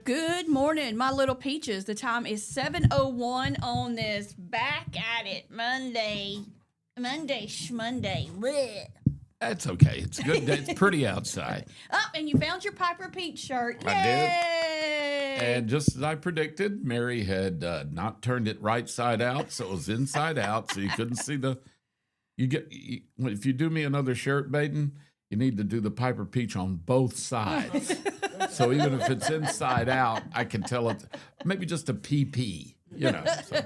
Good morning, my little peaches. The time is 7:01 on this back at it Monday. Monday. Bleh. That's okay. It's good. It's pretty outside. Oh, and you found your Piper Peach shirt. Yay! I did. And just as I predicted, Mary had not turned it right side out, so it was inside out, so you couldn't see the. If you do me another shirt, Baden, you need to do the Piper Peach on both sides. So even if it's inside out, I can tell it maybe just a PP, So.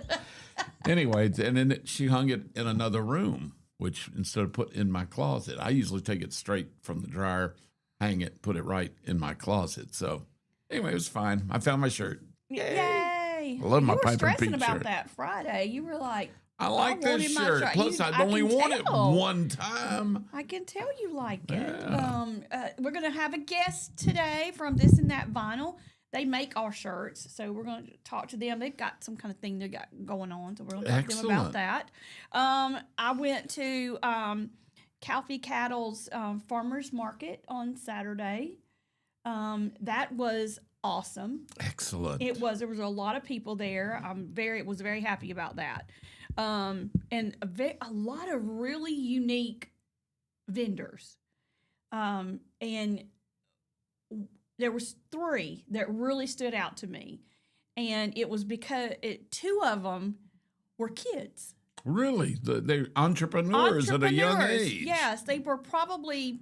Anyway, and then she hung it in another room, which instead of put in my closet, I usually take it straight from the dryer, hang it, put it right in my closet. So anyway, it was fine. I found my shirt. Yay! I love my You were Piper stressing Peach about shirt. that Friday. You were like, I like this wanted my shirt. shirt. Plus, I'd only worn it one time. I can tell you like it. Yeah. We're going to have a guest today from This and That Vinyl. They make our shirts, so we're going to talk to them. They've got some kind of thing they got going on, so we're going to talk to them about that. I went to Calfee Cattle's farmers market on Saturday. That was awesome. Excellent. It was. There was a lot of people there. Was very happy about that. And a lot of really unique vendors. And there was 3 that really stood out to me. And it was because 2 of them were kids. Really? They're entrepreneurs at a young age. Yes, they were probably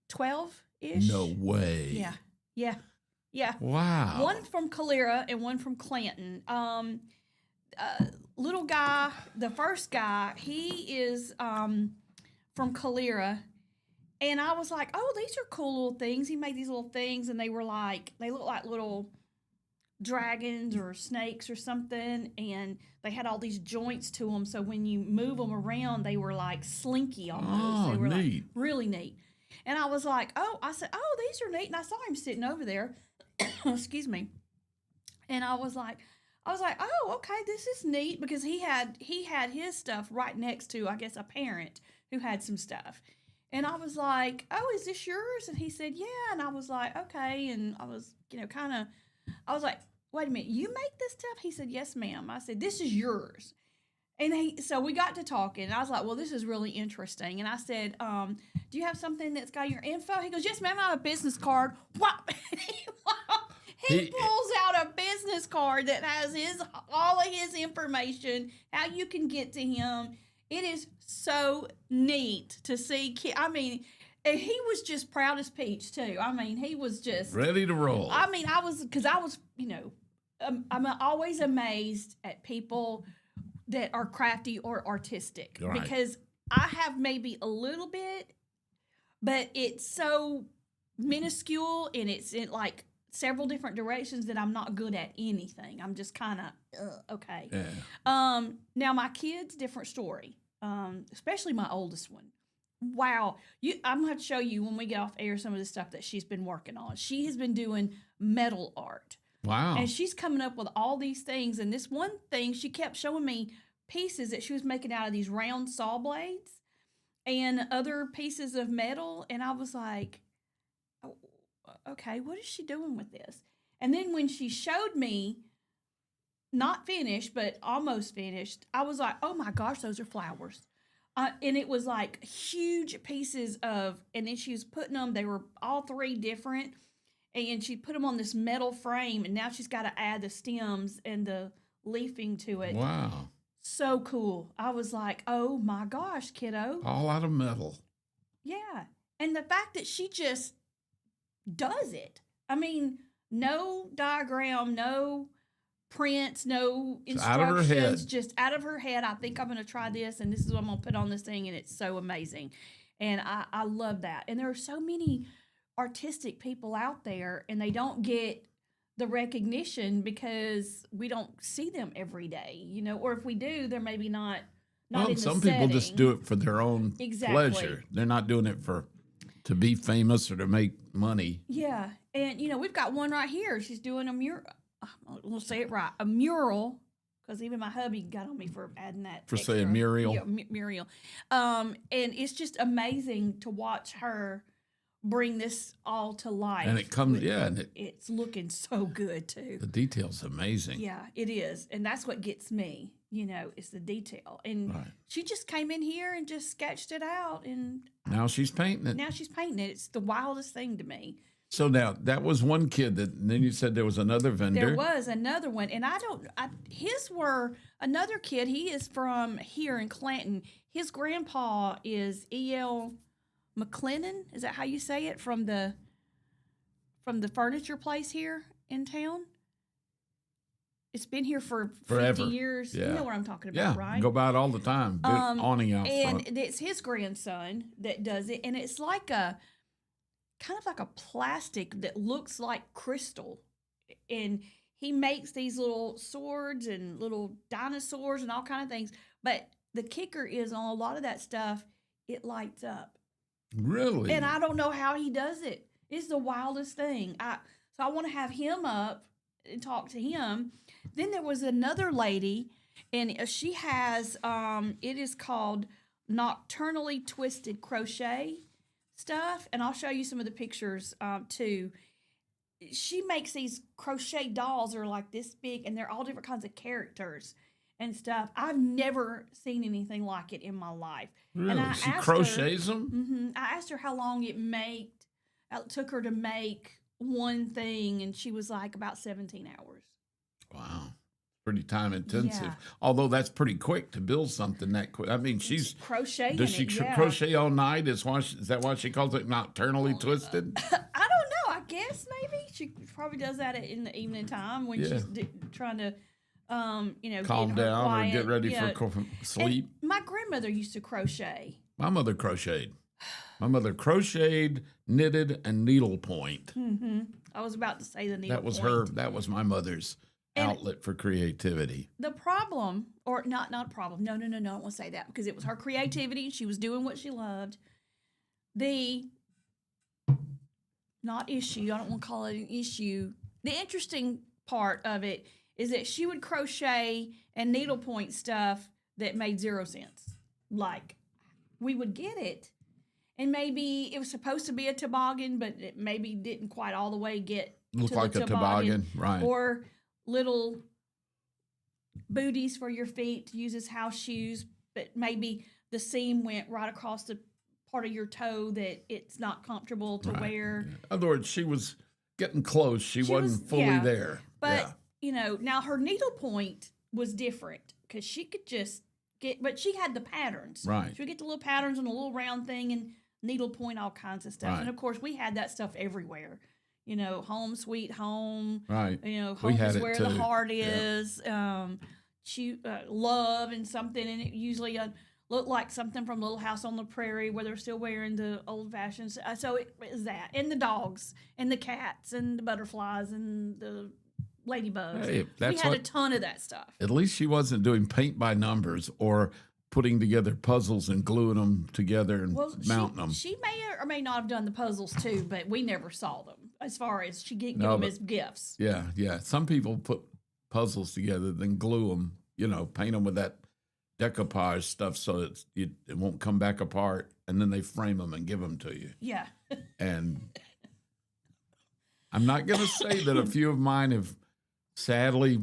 12-ish. No way. Yeah. Wow. One from Calera and one from Clanton. Little guy, the first guy, he is from Calera. And I was like, oh, these are cool little things. He made these little things, and they look like little dragons or snakes or something. And they had all these joints to them. So when you move them around, they were like slinky almost. Oh, they were neat. like really neat. And I was like, I said, these are neat. And I saw him sitting over there. Excuse me. And I was like, oh, okay, this is neat, because he had his stuff right next to, I guess, a parent who had some stuff. And I was like, oh, is this yours? And he said, yeah. And I was like, okay. And I was, I was like, wait a minute, you make this stuff? He said, yes, ma'am. I said, this is yours. And so we got to talking, and I was like, well, this is really interesting. And I said, do you have something that's got your info? He goes, yes, ma'am, I have a business card. What? He pulls out a business card that has all of his information, how you can get to him. It is so neat to see. I mean, he was just proud as peach, too. I mean, he was just ready to roll. I mean, I was, I'm always amazed at people that are crafty or artistic, right, because I have maybe a little bit, but it's so minuscule, and it's in like several different directions that I'm not good at anything. I'm just kind of okay. Yeah. Now my kids, different story. Especially my oldest one. Wow, I'm gonna have to show you when we get off air some of the stuff that she's been working on. She has been doing metal art. Wow. And she's coming up with all these things. And this one thing, she kept showing me pieces that she was making out of these round saw blades and other pieces of metal. And I was like, oh, okay, what is she doing with this? And then when she showed me, not finished, but almost finished, I was like, oh my gosh, those are flowers. And it was like huge pieces and then she was putting them, they were all 3 different. And she put them on this metal frame, and now she's got to add the stems and the leafing to it. Wow. So cool. I was like, oh my gosh, kiddo. All out of metal. Yeah. And the fact that she just does it. I mean, no diagram, no prints, no instructions, out of her head. Just out of her head. I think I'm going to try this, and this is what I'm going to put on this thing, and it's so amazing. And I love that. And there are so many artistic people out there, and they don't get the recognition because we don't see them every day, or if we do, they're maybe not in the some people just setting. do it for their own pleasure. They're not doing it to be famous or to make money. Yeah. And we've got one right here. She's doing a mural. We'll say it right, a mural, because even my hubby got on me for adding that for extra. saying Muriel. Yeah, Muriel. And it's just amazing to watch her bring this all to life. And it comes, and it's looking so good too. The detail's amazing. Yeah, it is. And that's what gets me, is the detail. And Right. she just came in here and just sketched it out. And Now she's painting it. now she's painting it. It's the wildest thing to me. So now that was one kid and then you said there was another vendor. There was another one. And his were another kid. He is from here in Clanton. His grandpa is E.L. McLennan. Is that how you say it? From the furniture place here in town. It's been here for Forever. 50 years. Yeah. You know what I'm talking about, Yeah, right? go by it all the time. Big awning out And front. it's his grandson that does it. And it's like kind of like a plastic that looks like crystal. And he makes these little swords and little dinosaurs and all kind of things. But the kicker is on a lot of that stuff, it lights up. Really? And I don't know how he does it. It's the wildest thing. So I want to have him up and talk to him. Then there was another lady, and she has, it is called Nocturnally Twisted Crochet stuff. And I'll show you some of the pictures too. She makes these crochet dolls that are like this big, and they're all different kinds of characters and stuff. I've never seen anything like it in my life. Really? And She crochets them? I asked her how long it took her to make one thing, and she was like about 17 hours. Wow. Pretty time intensive. Yeah. Although that's pretty quick to build something that quick. I mean, she's crocheting. Does she crochet all night? Is that why she calls it nocturnally twisted? I don't know. I guess maybe she probably does that in the evening time when she's trying to, calm down quiet, or get ready for sleep. And my grandmother used to crochet. My mother crocheted. My mother crocheted, knitted, and needlepoint. Mm-hmm. I was about to say the needlepoint. That was my mother's outlet for creativity. The problem, or not a problem. No, I don't want to say that because it was her creativity. She was doing what she loved. Not issue. I don't want to call it an issue. The interesting part of it is that she would crochet and needlepoint stuff that made 0 sense. Like, we would get it, and maybe it was supposed to be a toboggan, but it maybe didn't quite all the way get Look to like the a toboggan, right? Or little booties for your feet to use as house shoes, but maybe the seam went right across the part of your toe that it's not comfortable to wear. In other words, she was getting close. She wasn't fully there. But, now her needlepoint was different because she could just but she had the patterns. Right. She would get the little patterns and a little round thing and needlepoint all kinds of stuff. Right. And, of course, we had that stuff everywhere. Home sweet home. Right. Home is where the heart is. Love and something, and it usually looked like something from Little House on the Prairie where they're still wearing the old fashions. So it was that, and the dogs, and the cats, and the butterflies, and the ladybugs. Hey, we had a ton of that stuff. At least she wasn't doing paint by numbers or putting together puzzles and gluing them together and mounting them. She may or may not have done the puzzles too, but we never saw them. As far as she didn't give them as gifts. Yeah. Some people put puzzles together, then glue them, paint them with that decoupage stuff so it won't come back apart, and then they frame them and give them to you. Yeah. And I'm not going to say that a few of mine have sadly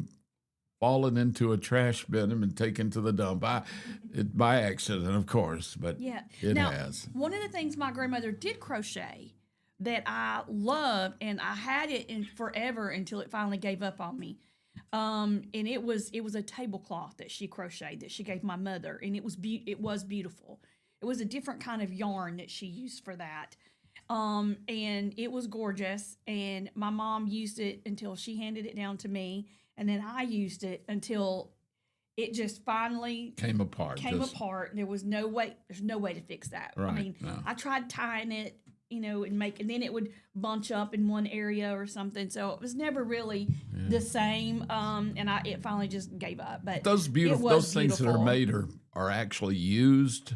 fallen into a trash bin and been taken to the dump by accident, of course, but it has. One of the things my grandmother did crochet that I loved, and I had it in forever until it finally gave up on me. And it was a tablecloth that she crocheted that she gave my mother, and it was beautiful. It was a different kind of yarn that she used for that. And it was gorgeous, and my mom used it until she handed it down to me, and then I used it until it just finally came apart. There's no way to fix that. Right, I mean, I tried tying it, and then it would bunch up in one area or something. So it was never really the same. And it finally just gave up. But those things that are made are actually used,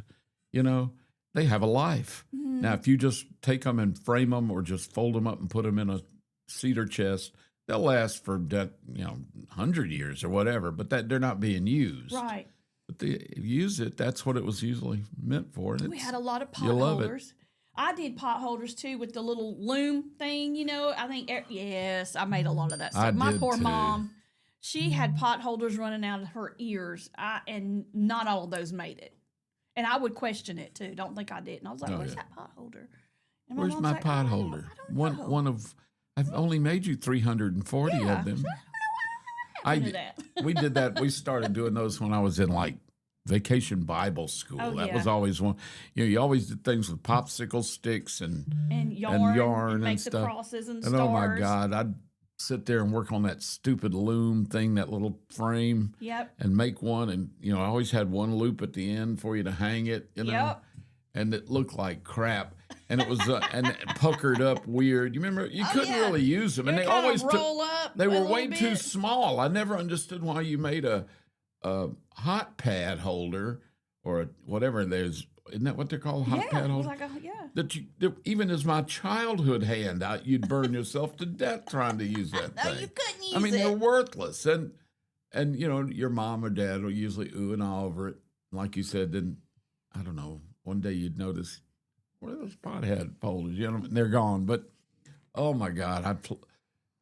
they have a life. Mm-hmm. Now, if you just take them and frame them or just fold them up and put them in a cedar chest, they'll last for 100 years or whatever, but they're not being used. Right. But they use it. That's what it was usually meant for. We had a lot of pot holders. I did pot holders too with the little loom thing, I think, yes, I made a lot of that stuff. My poor mom, she had pot holders running out of her ears, and not all of those made it. And I would question it too. Don't think I did. And I was like, where's that pot holder? And where's my pot holder? I don't know. One of, I've only made you 340 of them. We did that. We started doing those when I was in like vacation Bible school. That was always one. You always did things with popsicle sticks and yarn and make stuff. The crosses and stars. Oh my God, I'd sit there and work on that stupid loom thing, that little frame. Yep. And make one, and I always had one loop at the end for you to hang it. Yep. And it looked like crap. And it was and it puckered up weird. You remember you couldn't really use them, and they always roll up. They were way too small. I never understood why you made a hot pad holder or whatever. Isn't that what they're called? Hot pad holder. That even as my childhood hand out, you'd burn yourself to death trying to use that thing. No, you couldn't use it. I mean, they're worthless, and your mom or dad will usually ooh and ah over it. Like you said, then I don't know. One day you'd notice, where are those pothead holders? They're gone. But oh my God,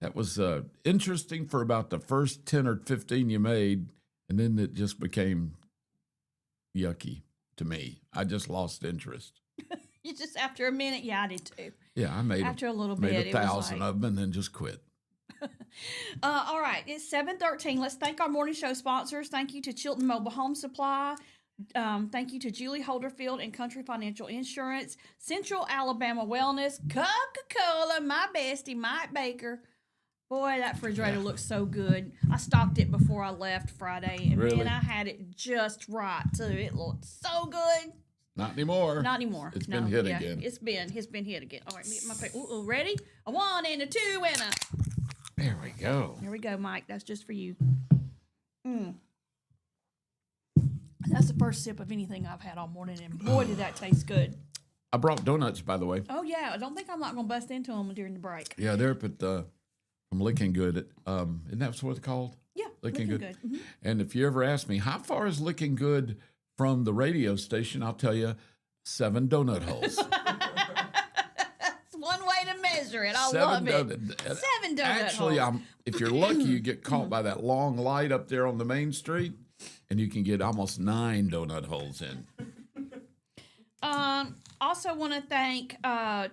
that was interesting for about the first 10 or 15 you made, and then it just became yucky to me. I just lost interest. You just after a minute, I did too. Yeah, I made after a little bit, made 1,000 of them, and then just quit. All right, it's 7:13. Let's thank our morning show sponsors. Thank you to Chilton Mobile Home Supply. Thank you to Julie Holderfield and Country Financial Insurance, Central Alabama Wellness, Coca-Cola, my bestie, Mike Baker. Boy, that refrigerator looks so good. I stocked it before I left Friday, and man, I had it just right too. It looked so good. Not anymore. Not anymore. It's been hit again. It's been hit again. All right, my ready? A 1 and a 2 and a. There we go. There we go, Mike. That's just for you. That's the first sip of anything I've had all morning, and boy, did that taste good. I brought donuts, by the way. Oh, yeah. I don't think I'm not going to bust into them during the break. Yeah, they're up at from Licking Good. Isn't that what it's called? Yeah, Licking Good. Mm-hmm. And if you ever ask me, how far is Licking Good from the radio station, I'll tell you, 7 donut holes. That's one way to measure it. I love it. 7 donut Actually, holes. if you're lucky, you get caught by that long light up there on the main street, and you can get almost 9 donut holes in. Also want to thank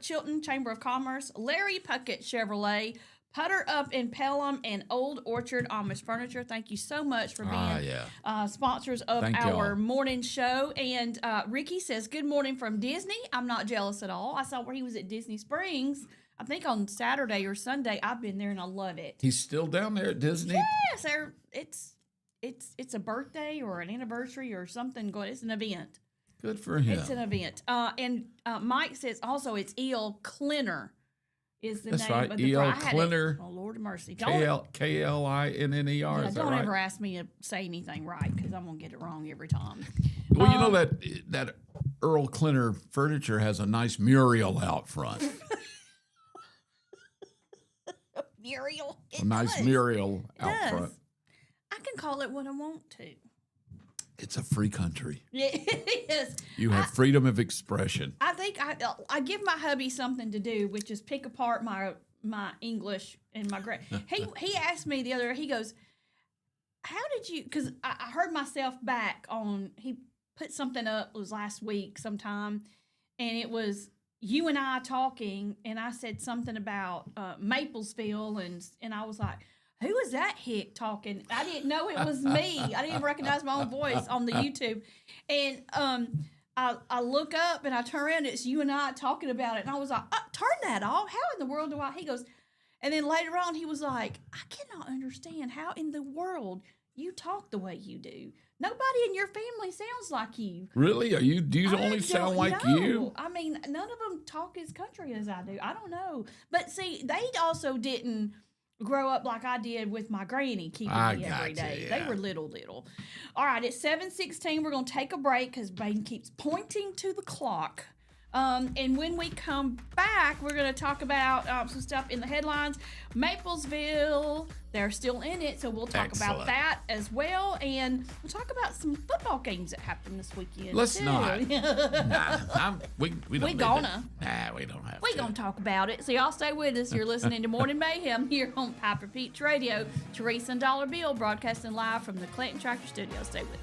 Chilton Chamber of Commerce, Larry Puckett Chevrolet, Putter Up in Pelham, and Old Orchard Amish Furniture. Thank you so much for being sponsors of our morning show. And Ricky says, good morning from Disney. I'm not jealous at all. I saw where he was at Disney Springs, I think on Saturday or Sunday. I've been there and I love it. He's still down there at Disney? Yes, it's a birthday or an anniversary or something going. It's an event. Good for him. It's an event. And Mike says also it's E.L. Klinner is the name right. of the E.L. Klinner. Oh, Lord of mercy. K-L-I-N-N-E-R. Yeah, is that don't right? ever ask me to say anything right because I'm going to get it wrong every time. Well, you know that Earl Klinner furniture has a nice mural out front. Mural? A nice mural out front. I can call it what I want to. It's a free country. Yeah, it is. You have freedom of expression. I think I give my hubby something to do, which is pick apart my English and my grade. He asked me the other. He goes, "How did you?" Because I heard myself back on. He put something up. It was last week sometime, and it was you and I talking, and I said something about Maplesville, and I was like, who is that hick talking? I didn't know it was me. I didn't even recognize my own voice on the YouTube. And I look up and I turn around, and it's you and I talking about it. And I was like, turn that off. How in the world do I? He goes, and then later on he was like, I cannot understand how in the world you talk the way you do. Nobody in your family sounds like you. Really? Do you only sound like you? I mean, none of them talk as country as I do. I don't know. But see, they also didn't grow up like I did with my granny keeping me every day. Yeah. They were little. All right, it's 7:16. We're going to take a break because Baden keeps pointing to the clock. And when we come back, we're going to talk about some stuff in the headlines. Maplesville, they're still in it, so we'll talk about that as well. And we'll talk about some football games that happened this weekend. Let's too. not. We don't have We're going to talk about it. So y'all stay with us. You're listening to Morning Mayhem here on Piper Peach Radio. Teresa and Dollar Bill broadcasting live from the Clayton Tractor Studio. Stay with us.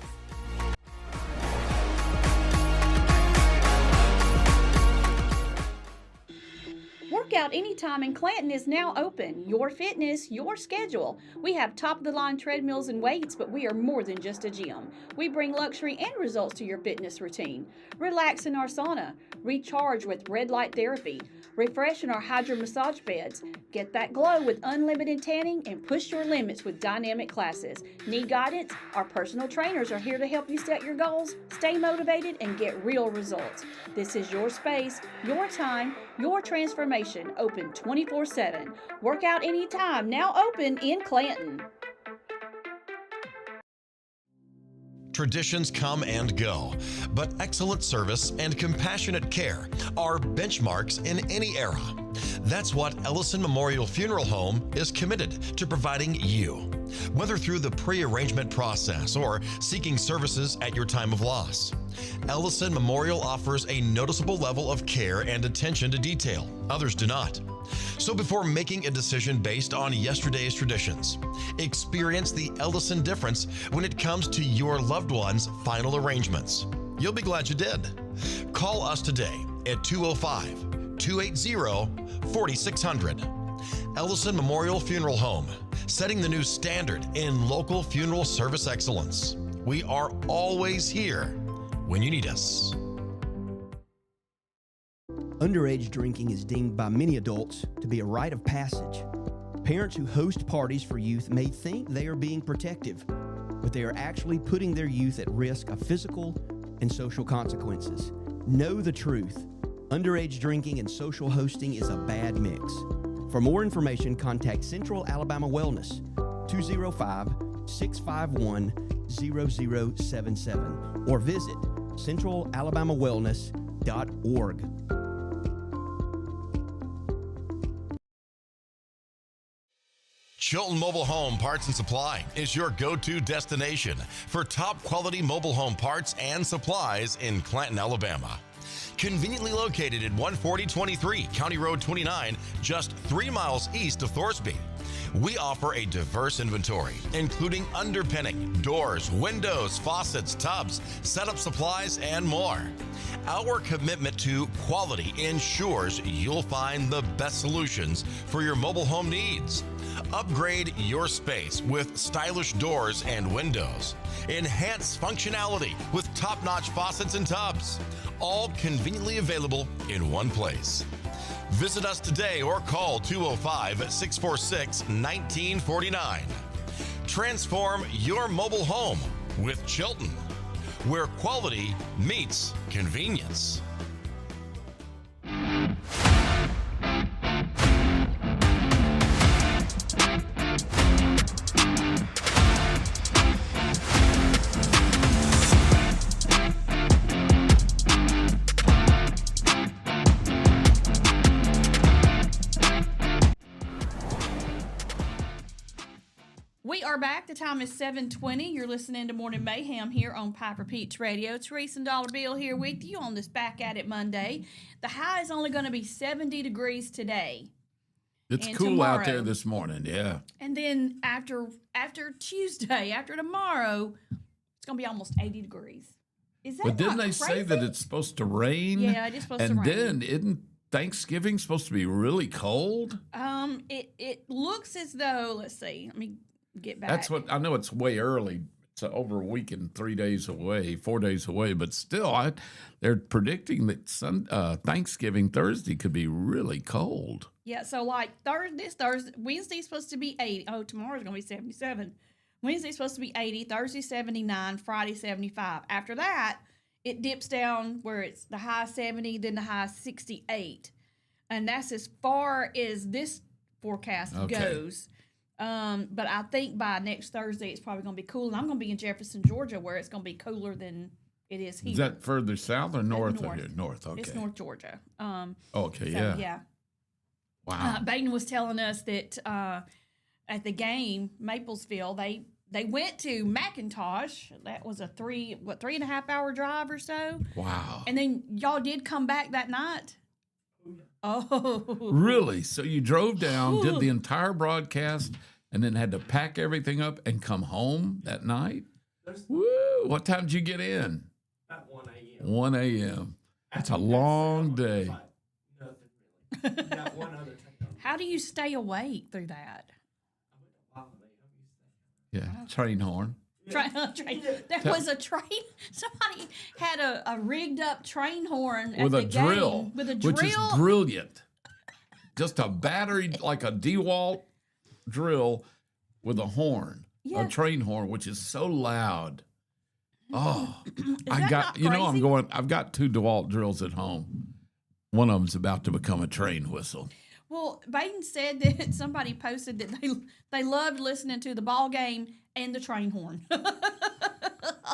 Workout Anytime in Clanton is now open. Your fitness, your schedule. We have top-of-the-line treadmills and weights, but we are more than just a gym. We bring luxury and results to your fitness routine. Relax in our sauna. Recharge with red light therapy. Refresh in our hydro massage beds. Get that glow with unlimited tanning and push your limits with dynamic classes. Need guidance? Our personal trainers are here to help you set your goals, stay motivated, and get real results. This is your space, your time, your transformation. Open 24/7. Workout Anytime, now open in Clanton. Traditions come and go, but excellent service and compassionate care are benchmarks in any era. That's what Ellison Memorial Funeral Home is committed to providing you. Whether through the pre-arrangement process or seeking services at your time of loss, Ellison Memorial offers a noticeable level of care and attention to detail. Others do not. So before making a decision based on yesterday's traditions, experience the Ellison difference when it comes to your loved one's final arrangements. You'll be glad you did. Call us today at 205-280-4600. Ellison Memorial Funeral Home, setting the new standard in local funeral service excellence. We are always here when you need us. Underage drinking is deemed by many adults to be a rite of passage. Parents who host parties for youth may think they are being protective, but they are actually putting their youth at risk of physical and social consequences. Know the truth. Underage drinking and social hosting is a bad mix. For more information, contact Central Alabama Wellness, 205-651-0077, or visit centralalabamawellness.org. Chilton Mobile Home Parts and Supply is your go-to destination for top quality mobile home parts and supplies in Clanton, Alabama. Conveniently located at 14023 County Road 29, just 3 miles east of Thorsby. We offer a diverse inventory, including underpinning, doors, windows, faucets, tubs, setup supplies, and more. Our commitment to quality ensures you'll find the best solutions for your mobile home needs. Upgrade your space with stylish doors and windows. Enhance functionality with top-notch faucets and tubs. All conveniently available in one place. Visit us today or call 205-646-1949. Transform your mobile home with Chilton, where quality meets convenience. We are back. The time is 7:20. You're listening to Morning Mayhem here on Piper Peach Radio. Teresa and Dollar Bill here with you on this Back at It Monday. The high is only going to be 70 degrees today. It's and cool tomorrow. out there this morning, yeah. And then after Tuesday, after tomorrow, it's going to be almost 80 degrees. Is that But didn't not they crazy? say that it's supposed to rain? Yeah, it is supposed to and rain. then isn't Thanksgiving supposed to be really cold? It looks as though, let's see, let me get back. That's what I know. It's way early. It's over a week and 3 days away, 4 days away. But still, they're predicting that Thanksgiving Thursday could be really cold. Yeah, so like Wednesday's supposed to be 80. Oh, tomorrow's going to be 77. Wednesday's supposed to be 80, Thursday 79, Friday 75. After that, it dips down where it's the high 70, then the high 68. And that's as far as this forecast goes. But I think by next Thursday, it's probably going to be cool. And I'm going to be in Jefferson, Georgia, where it's going to be cooler than It is here. Is that further south or north of north. here? North, okay. It's North Georgia. Okay, So, yeah. Wow. Baden was telling us that at the game, Maplesville, they went to McIntosh. That was a 3.5 hour drive or so. Wow. And then y'all did come back that night? Oh. Really? So you drove down, did the entire broadcast, and then had to pack everything up and come home that night? Woo! What time did you get in? At 1 a.m. 1 a.m. That's a long day. Nothing really. Got one other takeover. How do you stay awake through that? Yeah, train horn. Train. There was a train. Somebody had a rigged up train horn at With the a drill. game. With a drill. Which is brilliant. Just a battery, like a DeWalt drill with a horn. Yeah. A train horn, which is so loud. Oh, that not crazy? I've got 2 DeWalt drills at home. One of them's about to become a train whistle. Well, Baden said that somebody posted that they loved listening to the ball game and the train horn. I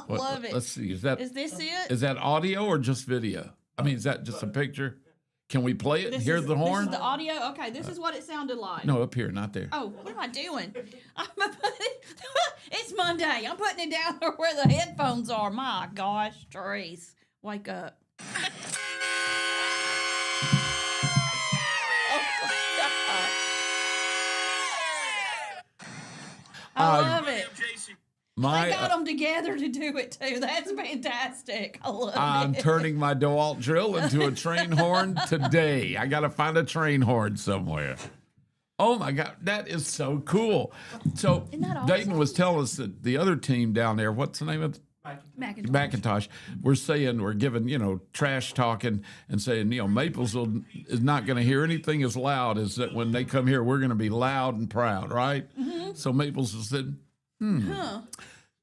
love it. Let's see. Is this it? Is that audio or just video? I mean, is that just a picture? Can we play it and hear the horn? This is the audio? Okay, this is what it sounded like. No, up here, not there. Oh, what am I doing? It's Monday. I'm putting it down there where the headphones are. My gosh, Trace, wake up. I love it. They got them together to do it too. That's fantastic. I love I'm it. turning my DeWalt drill into a train horn today. I got to find a train horn somewhere. Oh my God, that is so cool. So Isn't that awesome? Dayton was telling us that the other team down there, what's the name of it? McIntosh. We're giving, trash talking and saying, Maplesville is not going to hear anything as loud as that when they come here, we're going to be loud and proud, right? Mm-hmm. So Maplesville said,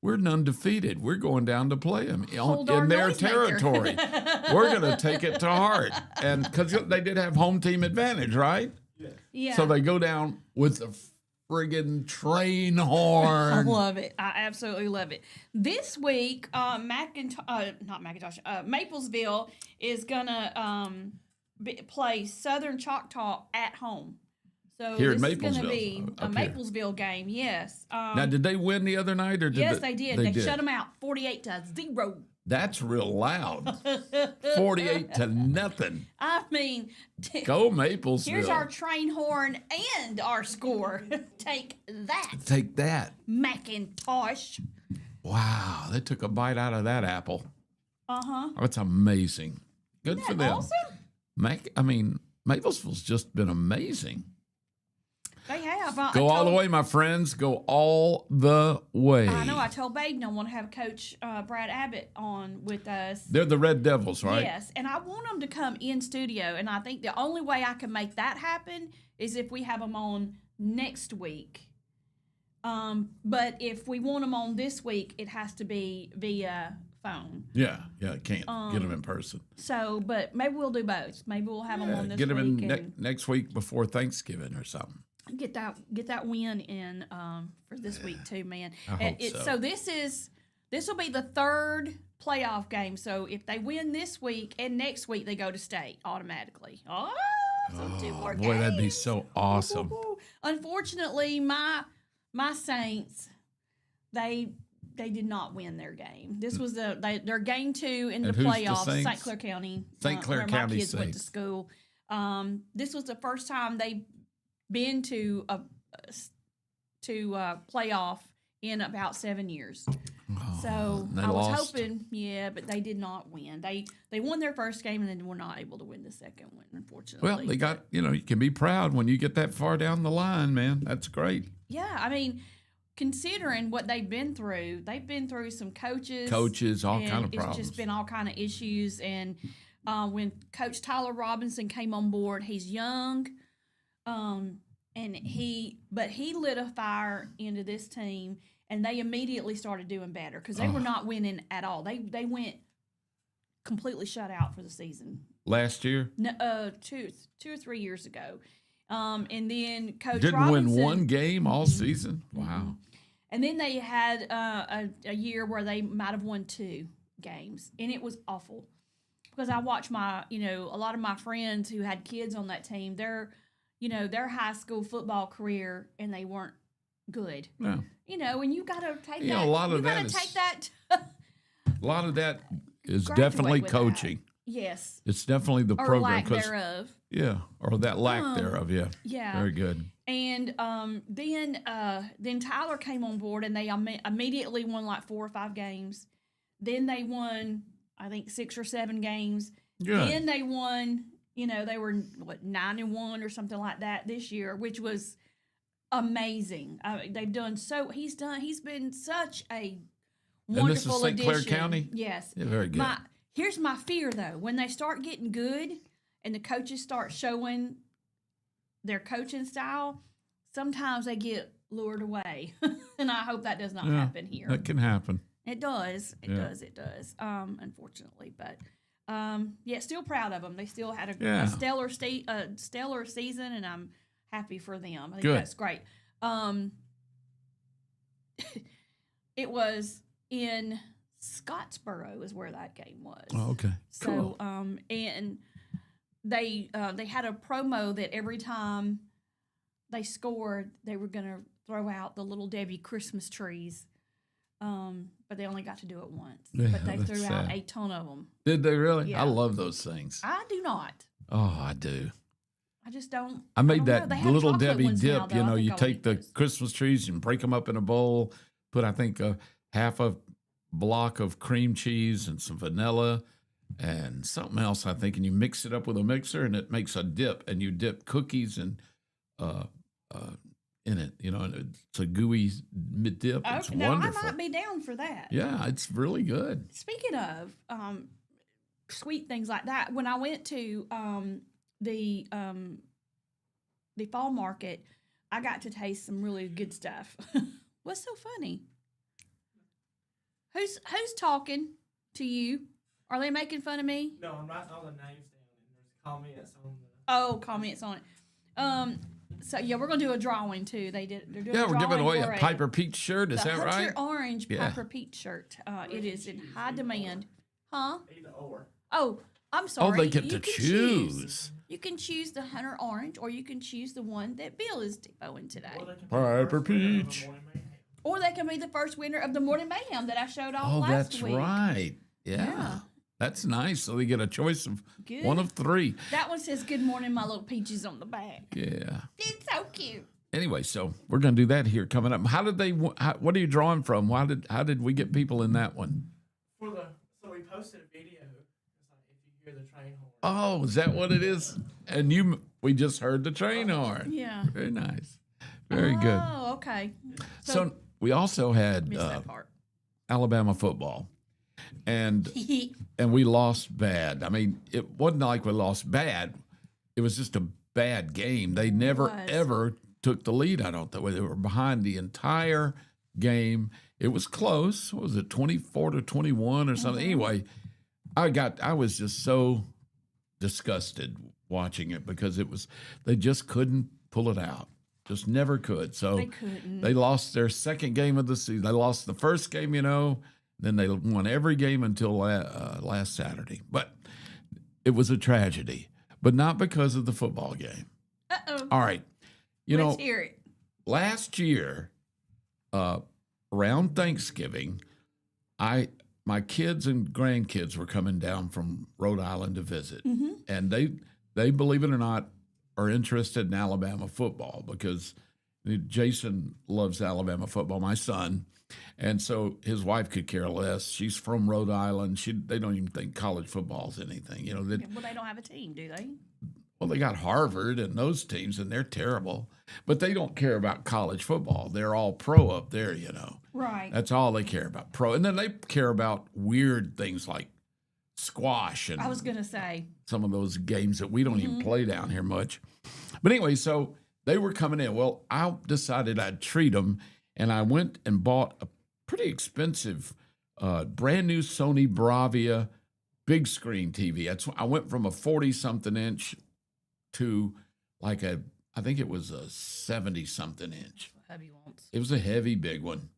we're undefeated. We're going down to play them in their territory. We're going to take it to heart. And because they did have home team advantage, right? Yeah. So they go down with the friggin' train horn. I love it. I absolutely love it. This week, Maplesville is gonna play Southern Choctaw at home. So Here in this is going to Maplesville, be a up here. Maplesville game. Yes. Now, did they win the other night, or did yes, they did. They did. shut them out 48-0. That's real loud. 48-0. I mean, Go Maplesville. here's our train horn and our score. Take that, Take that. Macintosh. Wow, they took a bite out of that apple. Uh-huh. That's amazing. Good for them. Awesome? Maplesville's just been amazing. They have. Go all the way, my friends. Go all the way. I know. I told Baden I want to have Coach Brad Abbott on with us. They're the Red Devils, right? Yes, and I want them to come in studio, and I think the only way I can make that happen is if we have them on next week. But if we want them on this week, it has to be via phone. Yeah, can't get them in person. So, but maybe we'll do both. Maybe we'll have them on this Get them week in and next week before Thanksgiving or something. get that win in for this week too, man. I hope so. So this will be the third playoff game. So if they win this week and next week, they go to state automatically. Oh, so 2 more games. Boy, that'd be so awesome. Unfortunately, my Saints, they did not win their game. This was their game 2 in the And who's the playoffs. Saints? St. Clair County. St. Clair where County my kids went to Saints. school. This was the first time they've been to a playoff in about 7 years. So they I was lost. hoping, but they did not win. They won their first game and then were not able to win the second one, unfortunately. Well, they got, you can be proud when you get that far down the line, man. That's great. Yeah, considering what they've been through some coaches, All and kind of problems. It's just been all kind of issues. And when Coach Tyler Robinson came on board, he's young, and he lit a fire into this team, and they immediately started doing better because they were not winning at all. They went completely shut out for the season. Last year? No, 2 or 3 years ago. And then Coach Didn't Robinson win one game all season? Wow. And then they had a year where they might have won 2. games, and it was awful because I watched a lot of my friends who had kids on that team, their high school football career, and they weren't good. Yeah. And you got to take You know, that. a lot of you that got is- to take that. A lot of that is Graduate definitely with coaching. that. Yes. It's definitely the Or program. lack 'cause- thereof. Yeah, or that lack thereof. Yeah. Yeah. Very good. And then Tyler came on board, and they immediately won like 4 or 5 games. Then they won, I think, 6 or 7 games. Good. Then they won. They were 9-1 or something like that this year, which was amazing. They've done so. He's been such a And this is wonderful St. Clair addition. County? Yes. Yeah, very good. Here's my fear though: when they start getting good and the coaches start showing their coaching style, sometimes they get lured away, and I hope that does not happen here. That can happen. It does. It Yeah. does. It does. Unfortunately, but still proud of them. They still had a Yeah. stellar season, and I'm happy for them. I think Good. that's great. It was in Scottsboro is where that game was. Oh, okay. So, Cool. and they had a promo that every time they scored, they were going to throw out the Little Debbie Christmas trees. But they only got to do it once. Yeah, But they that's threw out sad. a ton of them. Did they really? Yeah. I love those things. I do not. Oh, I do. I just don't. I made don't know. that They have Little chocolate Debbie ones dip. now, though. I think You I'll take eat the those. Christmas trees and break them up in a bowl. Put, I think, half a block of cream cheese and some vanilla and something else, I think, and you mix it up with a mixer, and it makes a dip. And you dip cookies and in it. And it's a gooey dip. It's Now, wonderful. I might be down for that. Yeah, it's really good. Speaking of sweet things like that, when I went to the fall market, I got to taste some really good stuff. What's so funny? Who's talking to you? Are they making fun of me? No, I'm writing all the names down, and there's comments on the. Oh, comments on it. So yeah, we're gonna do a drawing too. They're doing Yeah, a we're giving drawing away for a Piper Peach shirt. Is the that Hunter right? Orange Yeah. Piper Peach shirt. It is in high demand. Huh? Either or. Oh, I'm Oh, sorry. they get You to can choose. You can choose the Hunter Orange, or you can choose the one that Bill is depoing today. Or they can be the Piper first winner of the Peach. Morning Mayhem. Or they can be the first winner of the Morning Mayhem that I showed off Oh, last that's week. right. Yeah. Yeah. That's nice. So they get a choice of Good. one of 3. That one says "Good morning, my little peaches" on the back. Yeah. It's so cute. Anyway, so we're going to do that here coming up. How did they? What are you drawing from? How did we get people in that one? So we posted a video. It's like if you hear the train horn. Oh, is that what it is? And we just heard the train horn. Yeah. Very nice. Very good. Oh, okay. So we also had missed that part. Alabama football, and we lost bad. I mean, it wasn't like we lost bad. It was just a bad game. They never was. ever took the lead. I don't think they were behind the entire game. It was close. What was it, 24-21 or something? Anyway, I was just so disgusted watching it because they just couldn't pull it out. Just never could. So They couldn't. they lost their second game of the season. They lost the first game, then they won every game until last Saturday. But it was a tragedy, but not because of the football game. Uh-oh. All right. Let's hear it. Last year, around Thanksgiving, my kids and grandkids were coming down from Rhode Island to visit, and they believe it or not are interested in Alabama football because Jason loves Alabama football, my son, and so his wife could care less. She's from Rhode Island. They don't even think college football is anything. Well, they don't have a team, do they? Well, they got Harvard and those teams, and they're terrible. But they don't care about college football. They're all pro up there, Right. That's all they care about, pro. And then they care about weird things like squash and I was going to say. some of those games that we don't even play down here much. But anyway, so they were coming in. Well, I decided I'd treat them, and I went and bought a pretty expensive brand new Sony Bravia big screen TV. I went from a 40-something inch to like I think it was a 70-something inch. Hubby wants. It was a heavy, big one.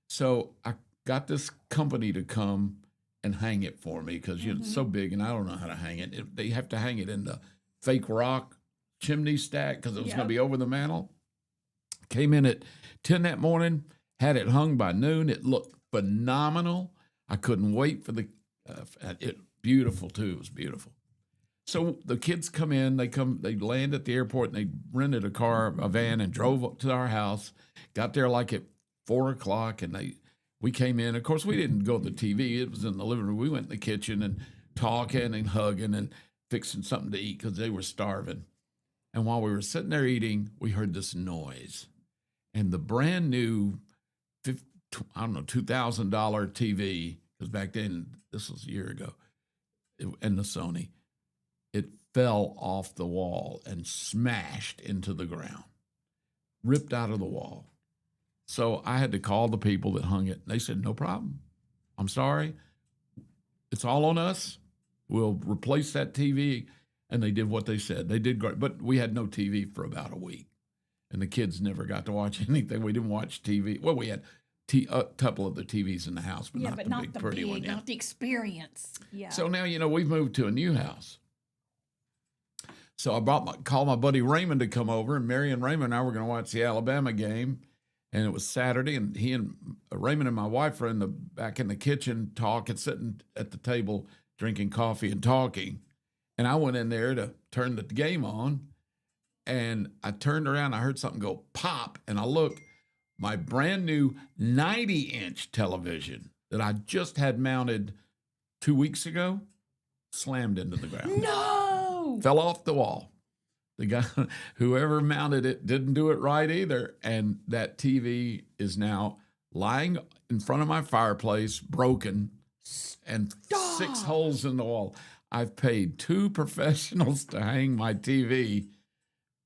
So I got this company to come and hang it for me because it's so big and I don't know how to hang it. They have to hang it in the fake rock chimney stack because it was going to be over the mantle. Came in at 10 that morning, had it hung by noon. It looked phenomenal. I couldn't wait for it. Beautiful too. It was beautiful. So the kids come in, they land at the airport and they rented a van and drove up to our house, got there like at 4:00 and we came in. Of course, we didn't go to the TV. It was in the living room. We went in the kitchen and talking and hugging and fixing something to eat because they were starving. And while we were sitting there eating, we heard this noise. And the brand new, $2,000 TV, because back then, this was a year ago, and the Sony, it fell off the wall and smashed into the ground, ripped out of the wall. So I had to call the people that hung it. They said, no problem. I'm sorry. It's all on us. We'll replace that TV. And they did what they said. They did great. But we had no TV for about a week. And the kids never got to watch anything. We didn't watch TV. Well, we had a couple of the TVs in the house, but not the big, pretty one. Not the experience. Yeah. So now, we've moved to a new house. So I called my buddy Raymond to come over, and Mary and Raymond and I were going to watch the Alabama game. And it was Saturday, and he and Raymond and my wife were back in the kitchen sitting at the table drinking coffee and talking. And I went in there to turn the game on, and I turned around. I heard something go pop, and I looked. My brand new 90-inch television that I just had mounted 2 weeks ago slammed into the ground. No! Fell off the wall. The guy, whoever mounted it, didn't do it right either. And that TV is now lying in front of my fireplace, broken, and 6 holes in the wall. I've paid 2 professionals to hang my TV,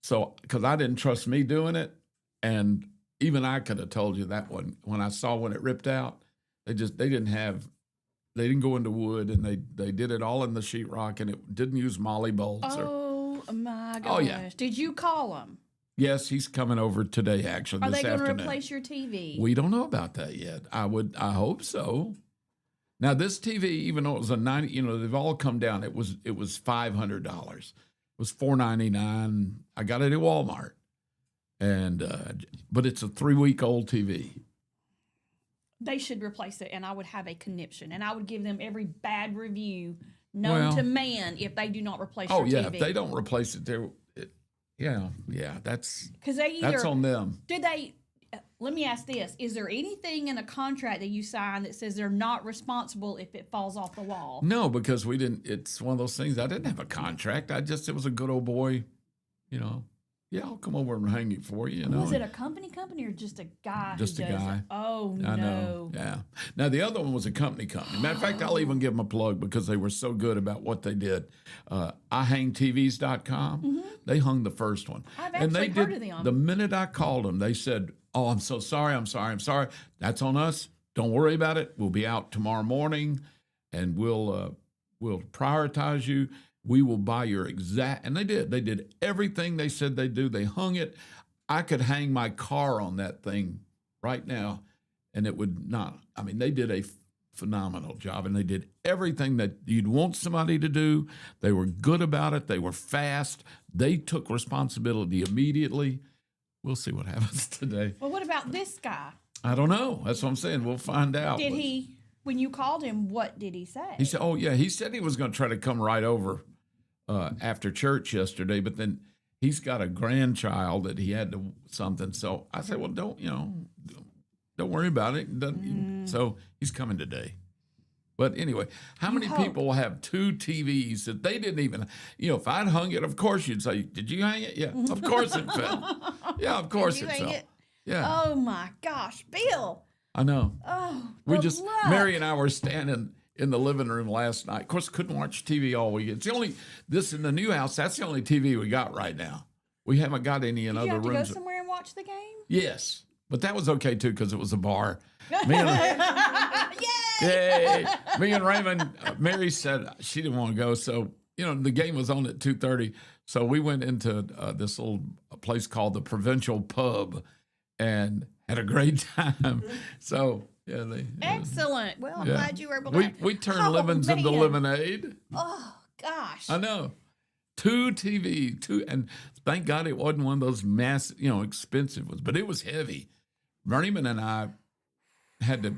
because I didn't trust me doing it. And even I could have told you that one. When I saw when it ripped out, they didn't go into wood, and they did it all in the sheetrock, and it didn't use molly bolts. Oh my gosh. Oh, yeah. Did you call him? Yes, he's coming over today, actually, Are this they afternoon. going to replace your TV? We don't know about that yet. I hope so. Now, this TV, even though it was a 90, they've all come down. It was $500. It was $499. I got it at Walmart. And but it's a 3-week-old TV. They should replace it, and I would have a conniption, and I would give them every bad review known to man if they do not replace your TV. Oh, yeah, if they don't replace it, that's on them. Did they? Let me ask this: is there anything in a contract that you sign that says they're not responsible if it falls off the wall? No, because we didn't. It's one of those things. I didn't have a contract. It was a good old boy, Yeah, I'll come over and hang it for you. Was it a company or just a guy? Just a guy. Oh, I know. Yeah. Now, the other one was a company. Matter of fact, I'll even give them a plug because they were so good about what they did. IHangTVs.com. Mm-hmm. They hung the first one. I've actually heard of them. The minute I called them, they said, "Oh, I'm so sorry. I'm sorry. That's on us. Don't worry about it. We'll be out tomorrow morning, and we'll prioritize you. We will buy your exact," and they did. They did everything they said they'd do. They hung it. I could hang my car on that thing right now, and it would not. I mean, they did a phenomenal job, and they did everything that you'd want somebody to do. They were good about it. They were fast. They took responsibility immediately. We'll see what happens today. Well, what about this guy? I don't know. That's what I'm saying. We'll find out. When you called him, what did he say? He said, "Oh, yeah." He said he was going to try to come right over after church yesterday, but then he's got a grandchild that he had to something. So I said, "Well, don't worry about it." So he's coming today. But anyway, how many people have 2 TVs that they didn't even, if I'd hung it, of course you'd say, "Did you hang it?" Yeah, of course it fell. Yeah, of course it fell. Yeah. Oh my gosh, Bill. I know. Oh, Mary and I were standing in the living room last night. Of course, couldn't watch TV all weekend. It's this in the new house. That's the only TV we got right now. We haven't got any in other rooms. Did you have to go somewhere and watch the game? Yes, but that was okay too because it was a bar. Yay! Me and Raymond. Mary said she didn't want to go, so the game was on at 2:30. So we went into this little place called the Provincial Pub and had a great time. So Yeah, they. Excellent. Well, I'm Yeah. glad you were able to. We turn Oh, lemons into man. lemonade. Oh gosh. I know. And thank God it wasn't one of those massive, expensive ones, but it was heavy. Bernieman and I had to,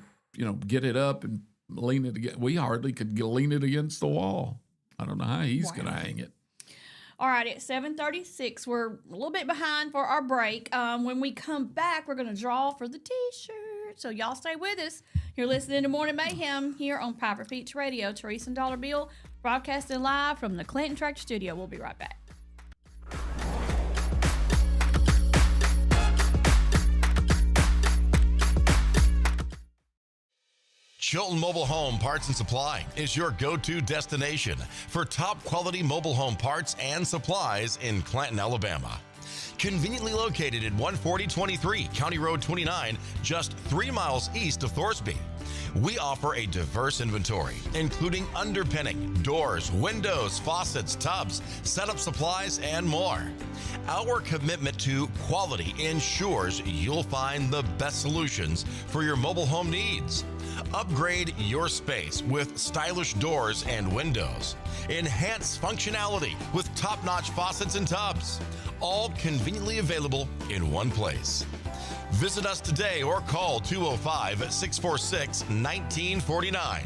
get it up and lean it against. We hardly could lean it against the wall. I don't know how he's going to hang it. All right, at 7:36, we're a little bit behind for our break. When we come back, we're going to draw for the T-shirt. So y'all stay with us. You're listening to Morning Mayhem here on Piper Peach Radio. Teresa and Dollar Bill broadcasting live from the Clinton Tractor Studio. We'll be right back. Chilton Mobile Home Parts and Supply is your go-to destination for top quality mobile home parts and supplies in Clanton, Alabama. Conveniently located at 14023 County Road 29, just 3 miles east of Thorsby. We offer a diverse inventory, including underpinning, doors, windows, faucets, tubs, setup supplies, and more. Our commitment to quality ensures you'll find the best solutions for your mobile home needs. Upgrade your space with stylish doors and windows. Enhance functionality with top-notch faucets and tubs. All conveniently available in one place. Visit us today or call 205-646-1949.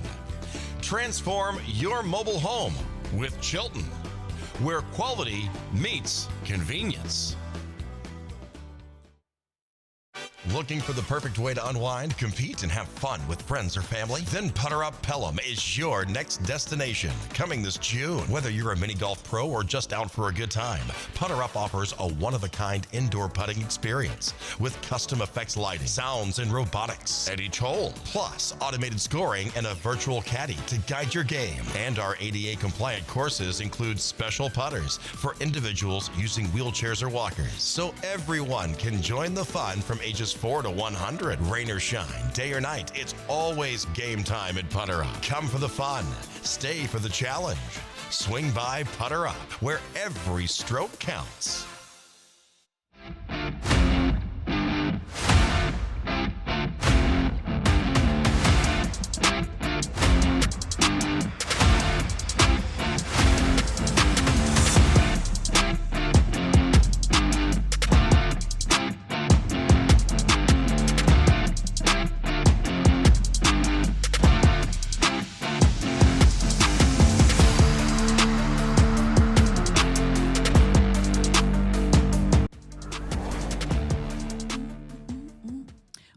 Transform your mobile home with Chilton, where quality meets convenience. Looking for the perfect way to unwind, compete, and have fun with friends or family? Then Putter Up Pelham is your next destination. Coming this June. Whether you're a mini golf pro or just out for a good time, Putter Up offers a one-of-a-kind indoor putting experience with custom effects lighting, sounds, and robotics at each hole, plus automated scoring and a virtual caddy to guide your game. And our ADA-compliant courses include special putters for individuals using wheelchairs or walkers, so everyone can join the fun from ages 4 to 100. Rain or shine, day or night, it's always game time at Putter Up. Come for the fun, stay for the challenge. Swing by Putter Up, where every stroke counts.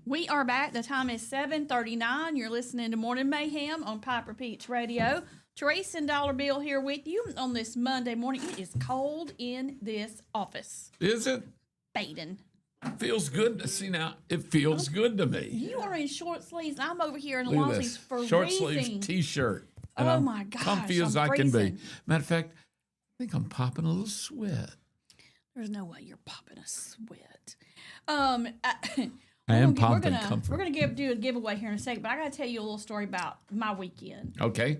We are back. The time is 7:39. You're listening to Morning Mayhem on Piper Peach Radio. Teresa and Dollar Bill here with you on this Monday morning. It is cold in this office. Is it? Baden. Feels good to see now. It feels good to me. You are in short sleeves. I'm over here in Look long at sleeves this. for Short freezing. sleeves t-shirt. And Oh I'm my gosh, comfy as I'm I can be. freezing. Matter of fact, I think I'm popping a little sweat. There's no way you're popping a sweat. I am we're pumping gonna comfort. do a giveaway here in a second, but I got to tell you a little story about my weekend. Okay.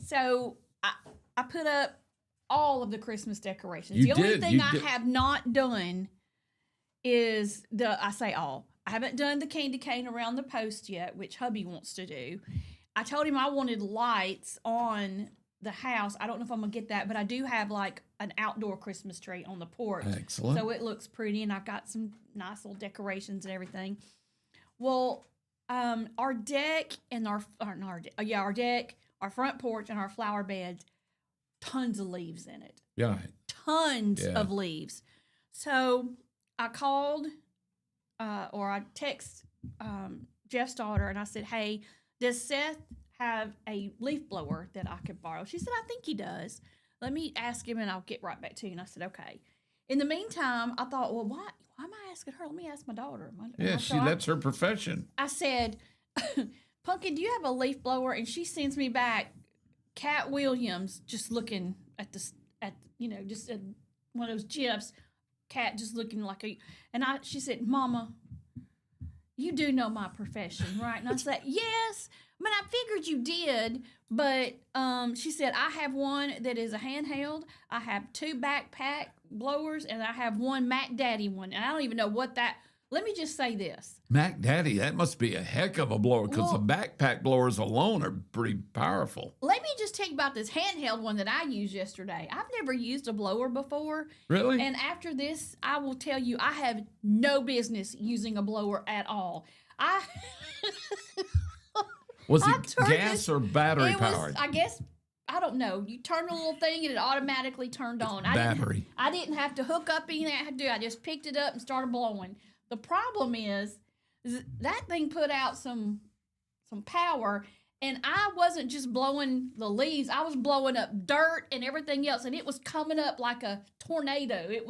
So I put up all of the Christmas decorations. You The only did, thing you I did. have not done is I haven't done the candy cane around the post yet, which hubby wants to do. I told him I wanted lights on the house. I don't know if I'm gonna get that, but I do have like an outdoor Christmas tree on the porch. Excellent. So it looks pretty, and I've got some nice little decorations and everything. Well, our deck and our deck, our front porch, and our flower beds, tons of leaves in it. Yeah. Tons Yeah. of leaves. So I called or I text Jeff's daughter, and I said, "Hey, does Seth have a leaf blower that I could borrow?" She said, "I think he does. Let me ask him, and I'll get right back to you." And I said, "Okay." In the meantime, I thought, well, why am I asking her? Let me ask my daughter. Yeah, So that's her profession. I said, "Pumpkin, do you have a leaf blower?" And she sends me back Cat Williams just looking at one of those GIFs. Cat just looking like she said, "Mama, you do know my profession, right?" And I said, "Yes. I mean, I figured you did." But she said, "I have one that is a handheld. I have 2 backpack blowers, and I have one Mac Daddy one. And I don't even know what that let me just say this. Mac Daddy, that must be a heck of a blower because Well, the backpack blowers alone are pretty powerful. Let me just tell you about this handheld one that I used yesterday. I've never used a blower before. Really? And after this, I will tell you, I have no business using a blower at all. Was I it turned gas this- or battery It was, powered? I guess, I don't know. You turn a little thing and it automatically turned on. battery. I didn't have to hook up anything I had to do. I just picked it up and started blowing. The problem is that thing put out some power, and I wasn't just blowing the leaves. I was blowing up dirt and everything else, and it was coming up like a tornado. It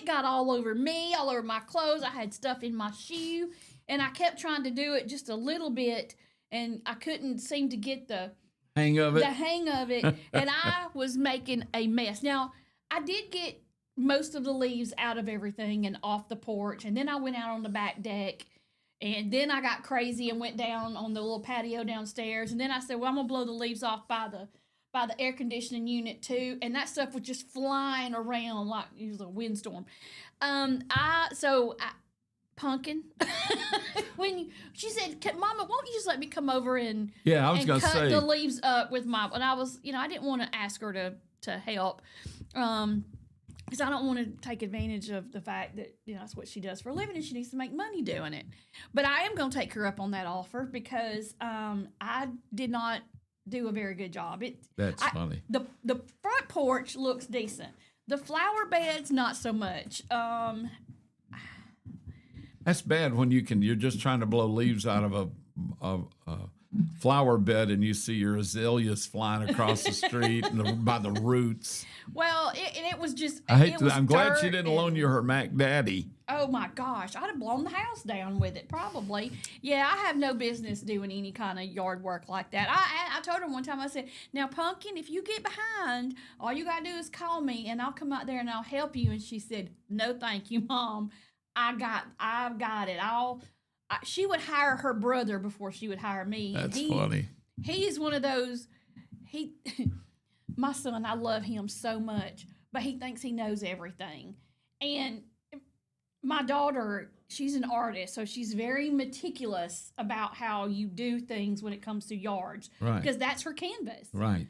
got all over me, all over my clothes. I had stuff in my shoe, and I kept trying to do it just a little bit, and I couldn't seem to get the Hang of it? hang of it, and I was making a mess. Now, I did get most of the leaves out of everything and off the porch, and then I went out on the back deck, and then I got crazy and went down on the little patio downstairs, and then I said, well, I'm going to blow the leaves off by the air conditioning unit too, and that stuff was just flying around like it was a windstorm. Pumpkin, she said, Mama, won't you just let me come over and Yeah, I was going to cut say. the leaves up with my, and I was, I didn't want to ask her to help, because I don't want to take advantage of the fact that, that's what she does for a living and she needs to make money doing it. But I am going to take her up on that offer because I did not do a very good job. That's funny. The front porch looks decent. The flower beds, not so much. That's bad when you're just trying to blow leaves out of a flower bed and you see your azaleas flying across the street by the roots. Well, it was just. I hate it to. was I'm glad she dirt didn't and- loan you her Mac Daddy. Oh my gosh, I'd have blown the house down with it probably. Yeah, I have no business doing any kind of yard work like that. I told her one time, I said, now Pumpkin, if you get behind, all you gotta do is call me and I'll come out there and I'll help you. And she said, no thank you, Mom. I've got it. She would hire her brother before she would hire me. That's funny. He is one of those, my son, I love him so much, but he thinks he knows everything. And my daughter, she's an artist, so she's very meticulous about how you do things when it comes to yards. Right. Because that's her canvas. Right.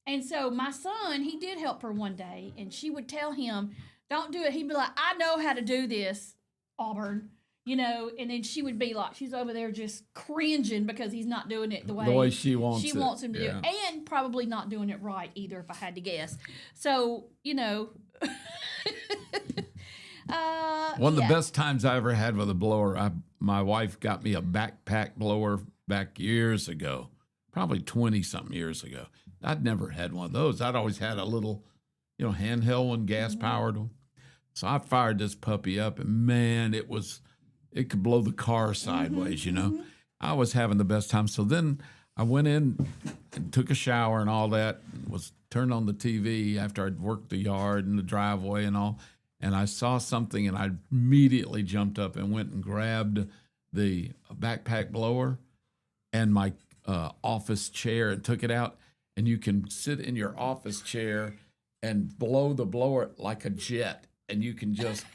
And so my son, he did help her one day, and she would tell him, don't do it. He'd be like, I know how to do this, Auburn. And then she would be like, she's over there just cringing because he's not doing it the way she wants she it. wants him to Yeah. do it. And probably not doing it right either, if I had to guess. So, One of the best times I ever had with a blower, my wife got me a backpack blower back years ago, probably 20-something years ago. I'd never had one of those. I'd always had a little, handheld one, gas-powered one. So I fired this puppy up, and man, it could blow the car sideways, I was having the best time. So then I went in and took a shower and all that, was turned on the TV after I'd worked the yard and the driveway and all, and I saw something, and I immediately jumped up and went and grabbed the backpack blower and my office chair and took it out, and you can sit in your office chair and blow the blower like a jet, and you can just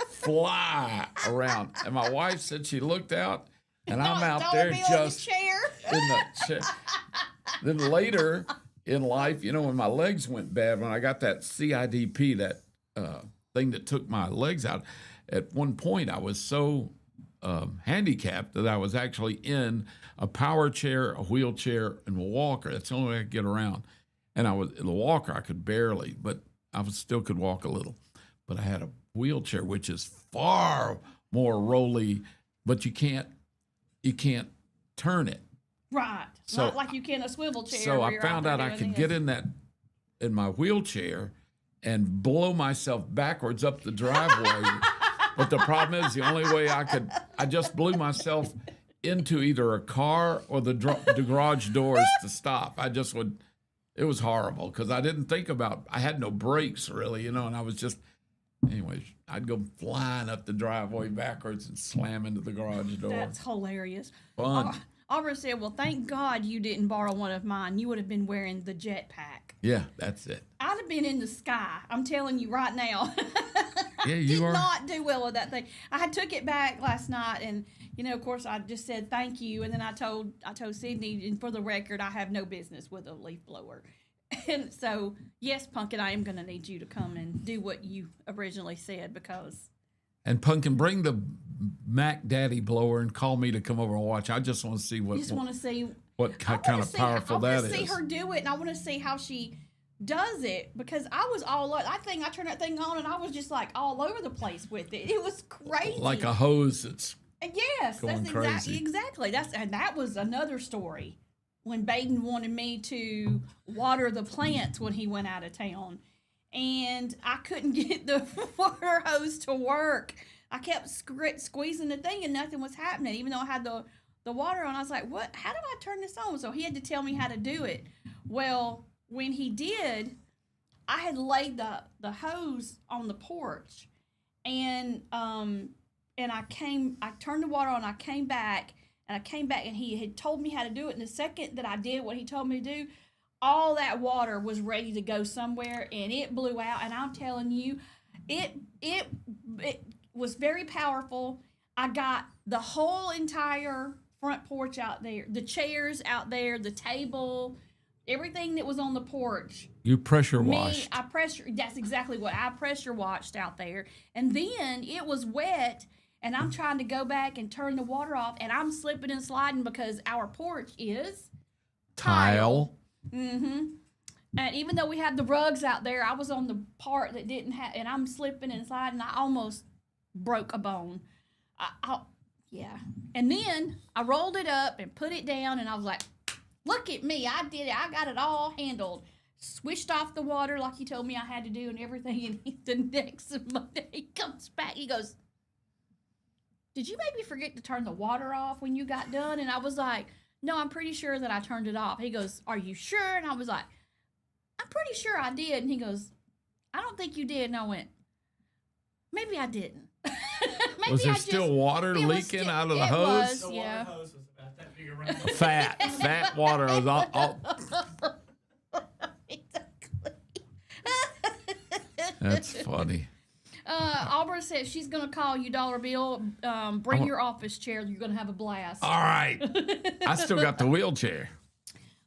fly around. And my wife said she looked out, and I'm out there just in the chair. Then later in life, when my legs went bad, when I got that CIDP, that thing that took my legs out, at one point I was so handicapped that I was actually in a power chair, a wheelchair, and a walker. That's the only way I could get around. And I was in the walker, I could barely, but I still could walk a little. But I had a wheelchair, which is far more rolly, but you can't turn it. Right. So- Not like you can a swivel chair. So where I you're found out out there I doing could this. get in my wheelchair and blow myself backwards up the driveway. But the problem is the only way I just blew myself into either a car or the garage doors to stop. It was horrible because I didn't think I had no brakes really, and I was just, anyways, I'd go flying up the driveway backwards and slam into the garage door. That's hilarious. Fun. Aubrey said, well, thank God you didn't borrow one of mine. You would have been wearing the jetpack. Yeah, that's it. I'd have been in the sky. I'm telling you right now. Yeah, Did you are. not do well with that thing. I had took it back last night, and of course, I just said thank you, and then I told Sydney, and for the record, I have no business with a leaf blower. And so, yes, Pumpkin, I am going to need you to come and do what you originally said because. And Pumpkin, bring the Mac Daddy blower and call me to come over and watch. I just want to see what. You just want to see what kind of powerful that is. I want to see her do it, and I want to see how she does it because I was all over. I turned that thing on, and I was just like all over the place with it. It was crazy, like a hose that's. And yes, going that's crazy. exactly. That was another story when Baden wanted me to water the plants when he went out of town. And I couldn't get the water hose to work. I kept squeezing the thing and nothing was happening, even though I had the water on. I was like, what? How do I turn this on? So he had to tell me how to do it. Well, when he did, I had laid the hose on the porch. And I turned the water on, I came back, and he had told me how to do it. And the second that I did what he told me to do, all that water was ready to go somewhere, and it blew out. And I'm telling you, it was very powerful. I got the whole entire front porch out there, the chairs out there, the table, everything that was on the porch. You pressure washed. That's exactly what I pressure washed out there. And then it was wet, and I'm trying to go back and turn the water off, and I'm slipping and sliding because our porch is tile. Mm-hmm. And even though we had the rugs out there, I was on the part that didn't have, and I'm slipping and sliding. I almost broke a bone. Yeah. And then I rolled it up and put it down, and I was like, look at me. I did it. I got it all handled. Swished off the water like he told me I had to do and everything. And the next Monday, he comes back. He goes, did you maybe forget to turn the water off when you got done? And I was like, no, I'm pretty sure that I turned it off. He goes, are you sure? And I was like, I'm pretty sure I did. And he goes, I don't think you did. And I went, maybe I didn't. Maybe was there still water leaking out of the hose? The yeah. water hose was about that big around. Fat water. I was all Exactly. That's funny. Aubrey says she's going to call you, Dollar Bill. Bring your office chair. You're going to have a blast. All right. I still got the wheelchair.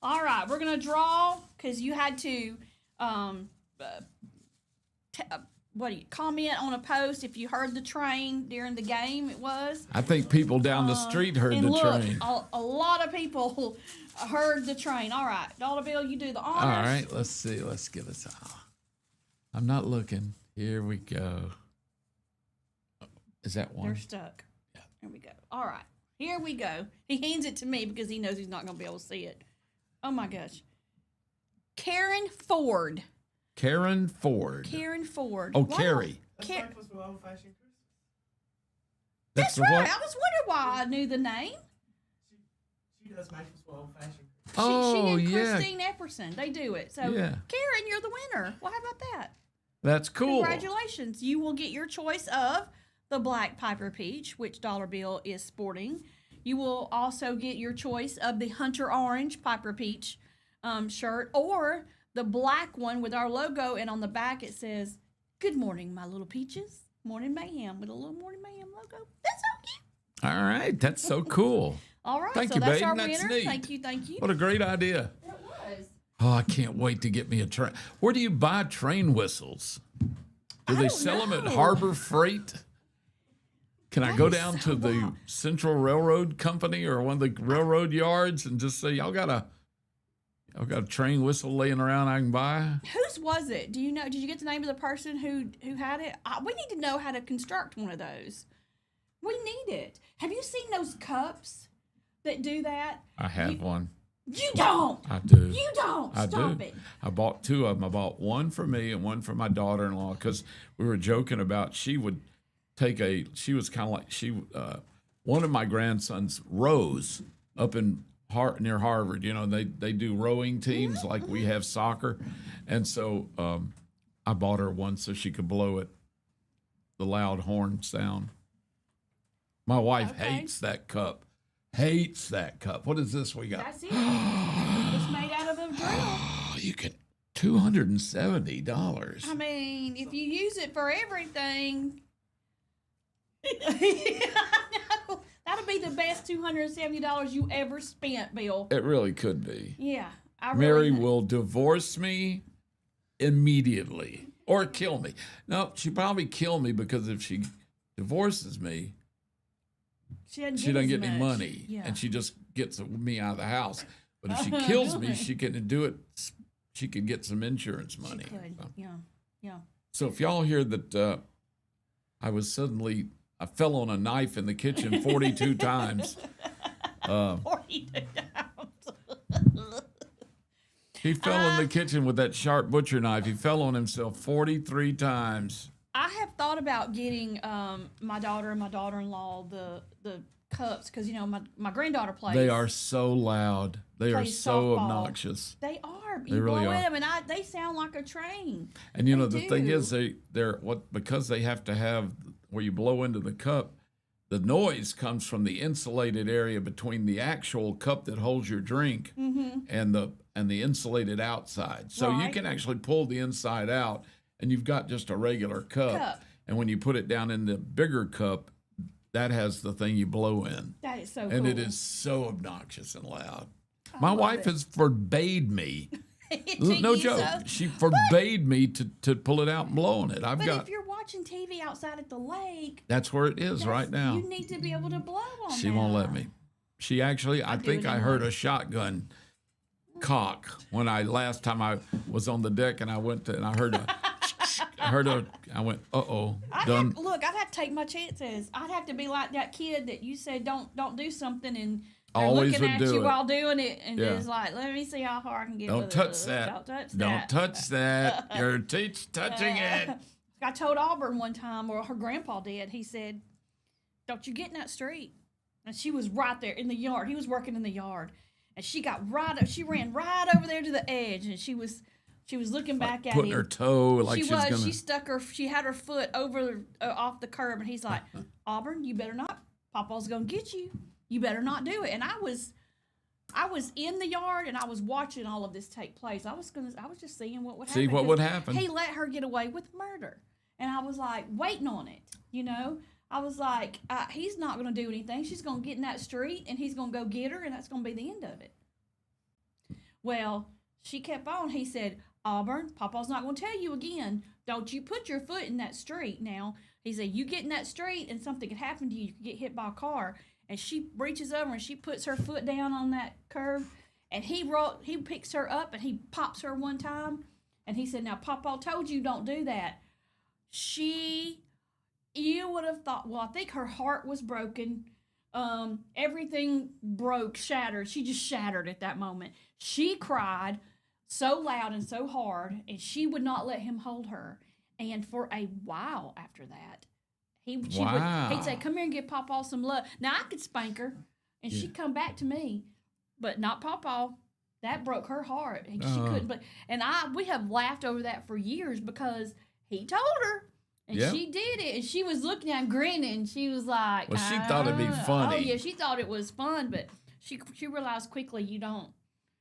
All right. We're going to draw because you had to comment on a post if you heard the train during the game. It was. I think people down the street heard the train. A lot of people heard the train. All right. Dollar Bill, you do the honors. All right. Let's see. Let's get this out. I'm not looking. Here we go. Is that one? They're stuck. Yeah. There we go. All right. Here we go. He hands it to me because he knows he's not going to be able to see it. Oh, my gosh. Karen Ford. Karen Ford. Karen Ford. Oh, Wow. Carrie. That's like was old-fashioned Christmas. That's the right. what? I was wondering why I knew the name. She does make us old-fashioned Christmas. Oh, she and yeah. Christine Epperson. They do it. So, Yeah. Karen, you're the winner. Well, how about that? That's cool. Congratulations. You will get your choice of the Black Piper Peach, which Dollar Bill is sporting. You will also get your choice of the Hunter Orange Piper Peach shirt, or the black one with our logo, and on the back it says, "Good morning, my little peaches. Morning Mayhem," with a little Morning Mayhem logo. That's so cute. All right. That's so cool. All right. Thank so you, that's Baden. our That's winner. neat. Thank you. Thank you. What a great idea. It was. Oh, I can't wait to get me a train. Where do you buy train whistles? Do they don't sell them at know. Harbor Freight? Can I go That is down so to the wild. Central Railroad Company or one of the railroad yards and just say, y'all got a train whistle laying around I can buy? Whose was it? Do you know? Did you get the name of the person who had it? We need to know how to construct one of those. We need it. Have you seen those cups that do that? I have one. You don't. I do. You don't. I Stop do. it. I bought two of them. I bought one for me and one for my daughter-in-law because we were joking about she was kind of like one of my grandsons, Rose, up in near Harvard. You know, they do rowing teams like we have soccer. And so I bought her one so she could blow it, the loud horn sound. My wife Okay. hates that cup. Hates that cup. What is this we got? That's it. It's made out of a drill. Oh, you can $270. I mean, if you use it for everything, that'll be the best $270 you ever spent, Bill. It really could be. Yeah, Mary will divorce me immediately or kill me. No, she'd probably kill me because if she divorces me, she doesn't get as any much. money, Yeah. and she just gets me out of the house. But if she kills me, she can do it. She can get some insurance money. She could. Yeah. So if y'all hear that I fell on a knife in the kitchen 42 times. 42 times. He fell in the kitchen with that sharp butcher knife. He fell on himself 43 times. I have thought about getting my daughter and my daughter-in-law the cups because, my granddaughter plays. They are so loud. They are plays so softball. obnoxious. They are. They You really blow are. at them, and they sound like a train. And the thing do. is, because they have to have where you blow into the cup, the noise comes from the insulated area between the actual cup that holds your drink and the insulated outside. So you Right. can actually pull the inside out, and you've got just a regular cup. And when you put it down in the bigger cup, that has the thing you blow in. That is so And cool. it is so obnoxious and loud. My love wife it. has forbade me. To No use joke. those. She forbade me to pull it out and blow on it. But if you're watching TV outside at the lake, That's where it is right now. you need to be able to blow on She won't that. let me. She actually, I do think it I anyway. heard a shotgun cock when last time I was on the deck and I went to, and I heard I went, uh-oh, done. I'd have to take my chances. I'd have to be like that kid that you said don't do something and they're Always looking would at do you it. while doing it and Yeah. just like, let me see how far I can get Don't with touch this. that. Don't touch Don't that. touch that. You're touching it. I told Auburn one time, or her grandpa did, he said, don't you get in that street. And she was right there in the yard. He was working in the yard. And she ran right over there to the edge, and she was looking back at Putting him. her toe like she's gonna. She had her foot over off the curb, and he's like, Auburn, you better not. Papa's gonna get you. You better not do it. And I was in the yard, and I was watching all of this take place. I was just seeing what would happen. See what would happen. He let her get away with murder, and I was like waiting on it. I was like, he's not gonna do anything. She's gonna get in that street, and he's gonna go get her, and that's gonna be the end of it. Well, she kept on. He said, Auburn, Papa's not going to tell you again. Don't you put your foot in that street now. He said, you get in that street and something could happen to you. You could get hit by a car. And she reaches over and she puts her foot down on that curb. And he picks her up and he pops her one time. And he said, now, Papa told you don't do that. You would have thought, well, I think her heart was broken. Everything broke, shattered. She just shattered at that moment. She cried so loud and so hard, and she would not let him hold her. And for a while after that, he'd say, come here and give Pawpaw some love. Now, I could spank her, and she'd come back to me, but not Pawpaw. That broke her heart, and she couldn't. We have laughed over that for years because he told her. And she did it, and she was looking at him grinning. She was like, Well, she thought it'd be funny. Oh, yeah, she thought it was fun, but she realized quickly you don't.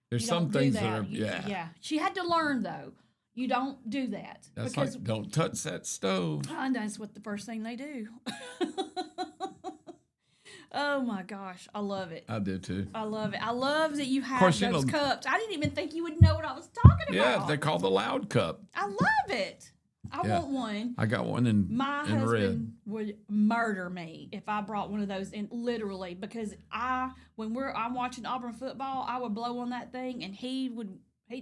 There's you some don't do things that. that are, Yeah. She had to learn, though. You don't do that. That's because, like, don't touch that stove. and that's what the first thing they do. Oh, my gosh. I love it. I do, too. I love it. I love that you have course, those cups. I didn't even think you would know what I was talking Yeah, about. they're called the Loud Cup. I love it. I want one. I got one in My in husband red. would murder me if I brought one of those in, literally, because I'm watching Auburn football, I would blow on that thing, and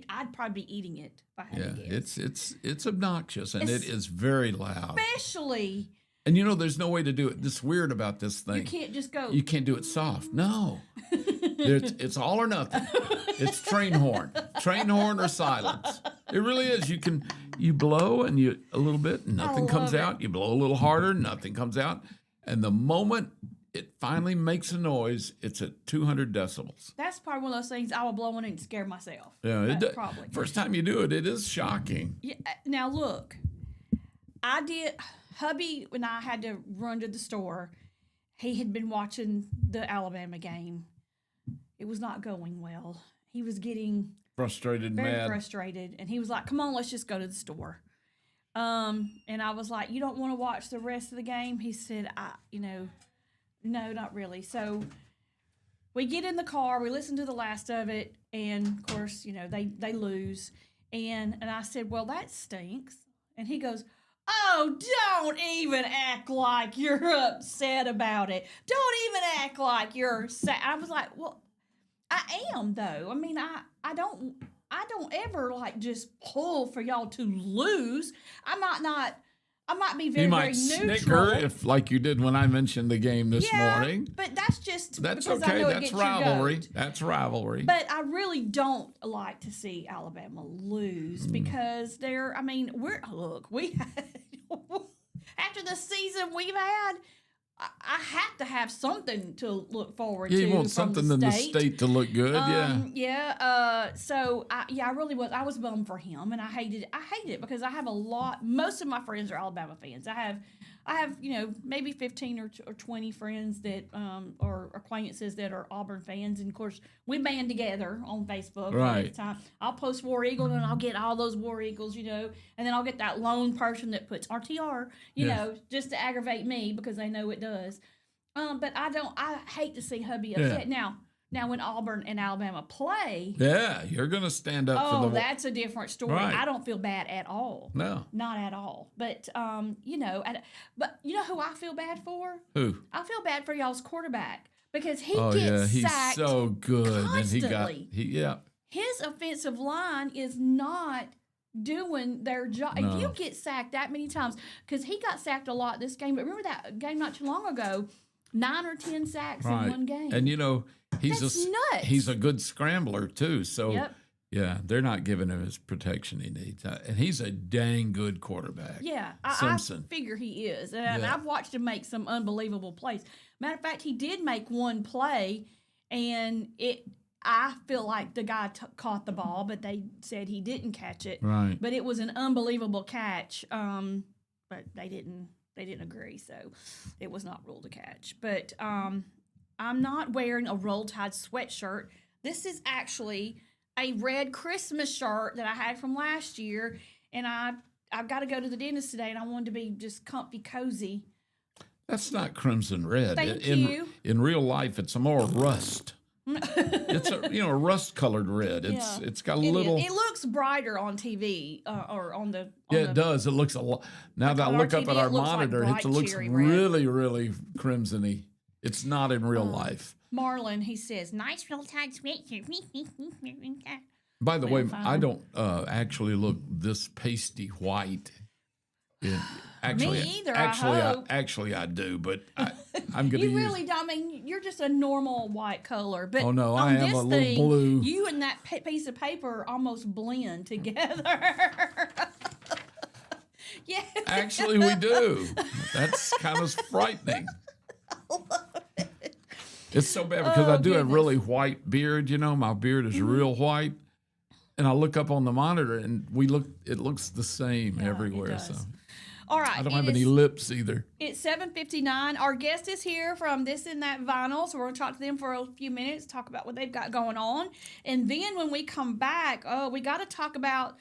I'd probably be eating it if I had to guess. It's obnoxious, and it is very loud. Especially, And there's no way to do it. This weird about this thing. you can't just go. You can't do it soft. No. It's all or nothing. It's train horn or silence. It really is. You blow and a little bit, and nothing comes love it. out. You blow a little harder, nothing comes out. And the moment it finally makes a noise, it's at 200 decibels. That's probably one of those things I will blow on it and scare myself. Yeah, Probably. First time you do it, it is shocking. Yeah, now look, hubby, when I had to run to the store, he had been watching the Alabama game. It was not going well. He was getting Frustrated, very mad. frustrated. And he was like, come on, let's just go to the store. And I was like, you don't want to watch the rest of the game? He said, no, not really. So we get in the car, we listen to the last of it, and of course, they lose. And I said, well, that stinks. And he goes, oh, don't even act like you're upset about it. Don't even act like you're sad. I was like, well, I am though. I mean, I don't ever like just pull for y'all to lose. I might be very, You very might neutral. snicker if, like you did when I mentioned the game this morning. But that's just That's because I okay. know it That's gets your rivalry. goat. That's rivalry. But I really don't like to see Alabama lose because we after the season we've had, I have to have something to look forward to. You want from something in the state to look good, So I really was. I was bummed for him, and I hated it because I have most of my friends are Alabama fans. I have maybe 15 or 20 friends that or acquaintances that are Auburn fans, and of course we band together on Facebook all the time. I'll post War Eagle, and I'll get all those War Eagles, and then I'll get that lone person that puts RTR, just to aggravate me because they know it does. But I hate to see hubby upset. Now when Auburn and Alabama play, you're going to stand up for the. That's a different story. Right. I don't feel bad at all. No, not at all. But but you know who I feel bad for? Who? I feel bad for y'all's quarterback because he he's sacked so good, constantly. and his offensive line is not doing their job. No. If you get sacked that many times, because he got sacked a lot this game, but remember that game not too long ago, 9 or 10 sacks in one game. And That's nuts. He's a good scrambler too. So Yep. yeah, they're not giving him his protection he needs, and he's a dang good quarterback. Yeah, Simpson. I figure he is, and I've watched him make some unbelievable plays. Matter of fact, he did make one play, and I feel like the guy caught the ball, but they said he didn't catch it. Right. But it was an unbelievable catch. But they didn't agree, so it was not ruled a catch. But I'm not wearing a Roll Tide sweatshirt. This is actually a red Christmas shirt that I had from last year, and I've got to go to the dentist today, and I wanted to be just comfy, cozy. That's not crimson red. Thank you. In real life, it's a more rust. It's a rust colored red. It's got a little. It looks brighter on TV or on the. It does. It looks a lot. Now that I look up at our monitor, it looks really, really crimsony. It's not in real life. Marlon, he says, nice Roll Tide sweatshirt. By the way, I don't actually look this pasty white. Actually, Me either. Actually, I do, but I'm going to use. You really don't. I mean, you're just a normal white color. But oh no, on I am this a little thing, blue. You and that piece of paper almost blend together. Yeah. Actually, we do. That's kind of frightening. It's so bad because I do have really white beard. My beard is real white, and I look up on the monitor, and it looks the same everywhere. So. All right. I don't have any lips either. It's 7:59. Our guest is here from This and That Vinyl, so we're going to talk to them for a few minutes, talk about what they've got going on. And then when we come back, we got to talk about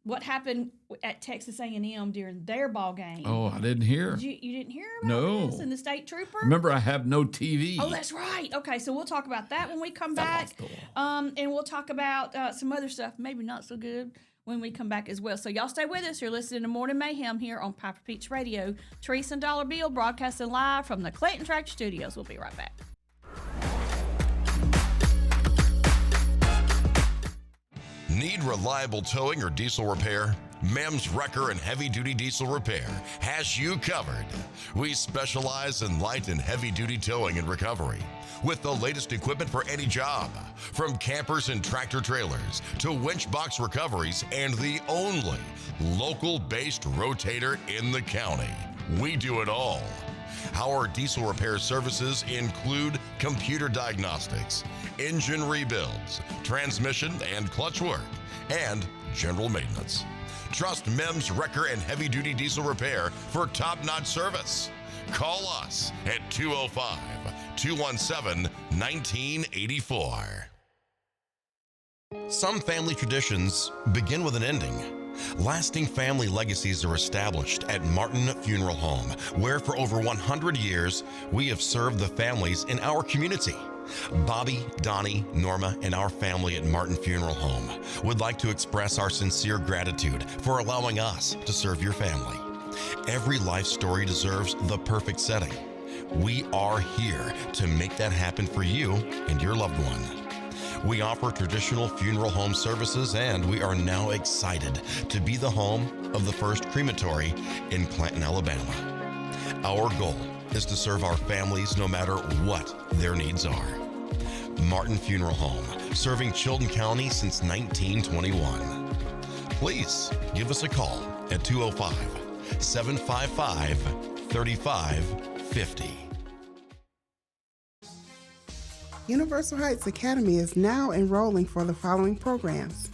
what happened at Texas A&M during their ball game. Oh, I didn't hear. You didn't hear about this? And the state trooper? Remember, I have no TV. Oh, that's right. Okay, so we'll talk about that when we come back. And we'll talk about some other stuff, maybe not so good, when we come back as well. So y'all stay with us. You're listening to Morning Mayhem here on Piper Peach Radio. Teresa and Dollar Bill broadcasting live from the Clayton Tractor Studios. We'll be right back. Need reliable towing or diesel repair? Mem's Wrecker and Heavy Duty Diesel Repair has you covered. We specialize in light and heavy duty towing and recovery with the latest equipment for any job, from campers and tractor trailers to winch box recoveries, and the only local-based rotator in the county. We do it all. Our diesel repair services include computer diagnostics, engine rebuilds, transmission and clutch work, and general maintenance. Trust Mem's Wrecker and Heavy Duty Diesel Repair for top-notch service. Call us at 205-217-1984. Some family traditions begin with an ending. Lasting family legacies are established at Martin Funeral Home, where for over 100 years, we have served the families in our community. Bobby, Donnie, Norma, and our family at Martin Funeral Home would like to express our sincere gratitude for allowing us to serve your family. Every life story deserves the perfect setting. We are here to make that happen for you and your loved one. We offer traditional funeral home services, and we are now excited to be the home of the first crematory in Clanton, Alabama. Our goal is to serve our families no matter what their needs are. Martin Funeral Home, serving Chilton County since 1921. Please give us a call at 205-755-3550. Universal Heights Academy is now enrolling for the following programs: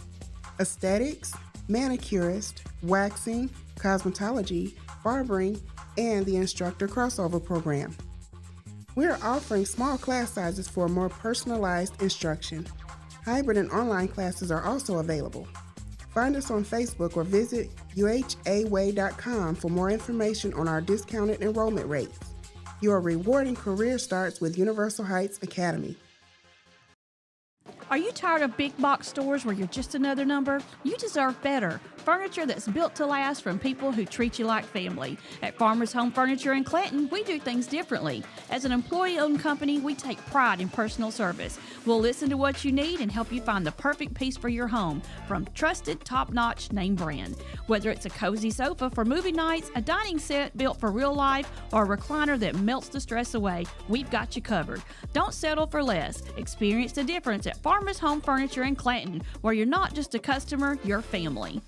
aesthetics, manicurist, waxing, cosmetology, barbering, and the instructor crossover program. We are offering small class sizes for more personalized instruction. Hybrid and online classes are also available. Find us on Facebook or visit uhaway.com for more information on our discounted enrollment rates. Your rewarding career starts with Universal Heights Academy. Are you tired of big box stores where you're just another number? You deserve better. Furniture that's built to last from people who treat you like family. At Farmers Home Furniture in Clanton, we do things differently. As an employee-owned company, we take pride in personal service. We'll listen to what you need and help you find the perfect piece for your home from trusted, top-notch name brand. Whether it's a cozy sofa for movie nights, a dining set built for real life, or a recliner that melts the stress away, we've got you covered. Don't settle for less. Experience the difference at Farmers Home Furniture in Clanton, where you're not just a customer, you're family.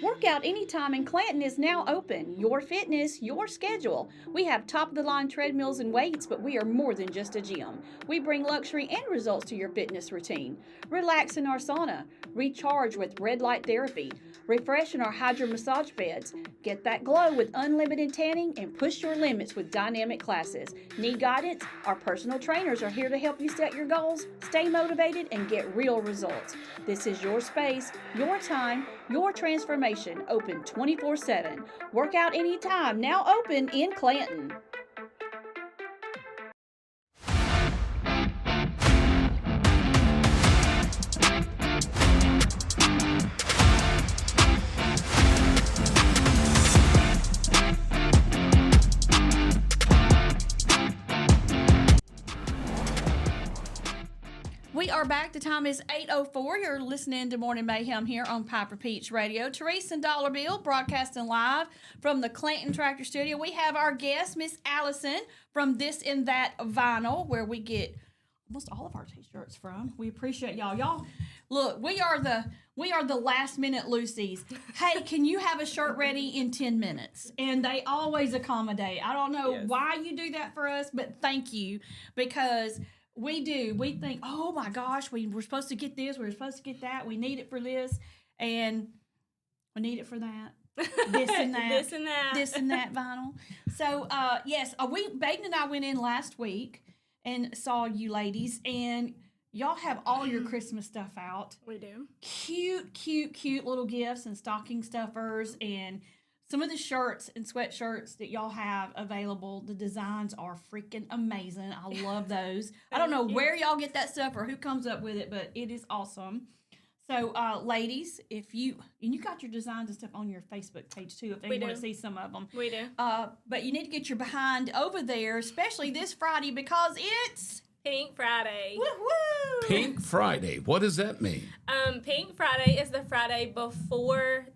Workout Anytime in Clanton is now open. Your fitness, your schedule. We have top-of-the-line treadmills and weights, but we are more than just a gym. We bring luxury and results to your fitness routine. Relax in our sauna. Recharge with red light therapy. Refresh in our hydro massage beds. Get that glow with unlimited tanning and push your limits with dynamic classes. Need guidance? Our personal trainers are here to help you set your goals, stay motivated, and get real results. This is your space, your time, your transformation. Open 24/7. Workout Anytime, now open in Clanton. We are back. The time is 8:04. You're listening to Morning Mayhem here on Piper Peach Radio. Therese and Dollar Bill broadcasting live from the Clanton Tractor Studio. We have our guest, Miss Allison, from This and That Vinyl, where we get almost all of our t-shirts from. We appreciate y'all. Y'all, look, we are the last minute Lucy's. Hey, can you have a shirt ready in 10 minutes? And they always accommodate. I don't know why you do that for us, but thank you, because we do. We think, oh my gosh, we're supposed to get this, we're supposed to get that, we need it for this, and we need it for that. This and that. This and that. This and that vinyl. So, yes, Baden and I went in last week and saw you ladies, and y'all have all your Christmas stuff out. We do. Cute, cute, cute little gifts and stocking stuffers, and some of the shirts and sweatshirts that y'all have available, the designs are freaking amazing. I love those. I don't know where y'all get that stuff or who comes up with it, but it is awesome. So, ladies, if you got your designs and stuff on your Facebook page too, if anyone wants to see some of them. We do. But you need to get your behind over there, especially this Friday, because it's Pink Friday. woo-woo! Pink Friday. What does that mean? Pink Friday is the Friday before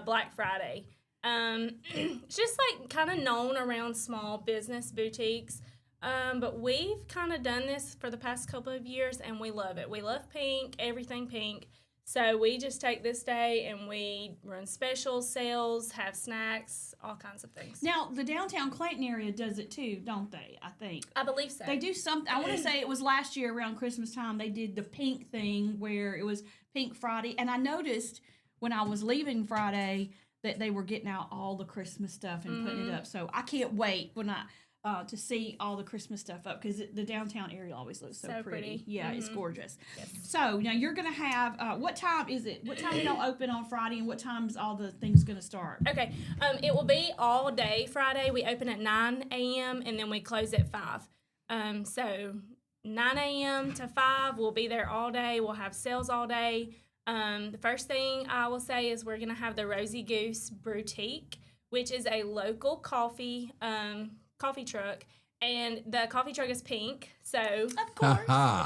Black Friday. It's just like kind of known around small business boutiques. But we've kind of done this for the past couple of years, and we love it. We love pink, everything pink. So we just take this day and we run specials, sales, have snacks, all kinds of things. Now, the downtown Clayton area does it too, don't they? I think. I believe so. They do something. I want to say it was last year around Christmas time. They did the pink thing where it was Pink Friday. And I noticed when I was leaving Friday that they were getting out all the Christmas stuff and putting it up. So I can't wait when to see all the Christmas stuff up because the downtown area always looks so pretty. Yeah, it's gorgeous. Yes. So now you're going to have, what time is it? What time do y'all open on Friday and what time is all the things going to start? Okay. It will be all day Friday. We open at 9 a.m. and then we close at 5. So 9 a.m. to 5, we'll be there all day. We'll have sales all day. The first thing I will say is we're going to have the Rosy Goose Boutique, which is a local coffee truck, and the coffee truck is pink, so of course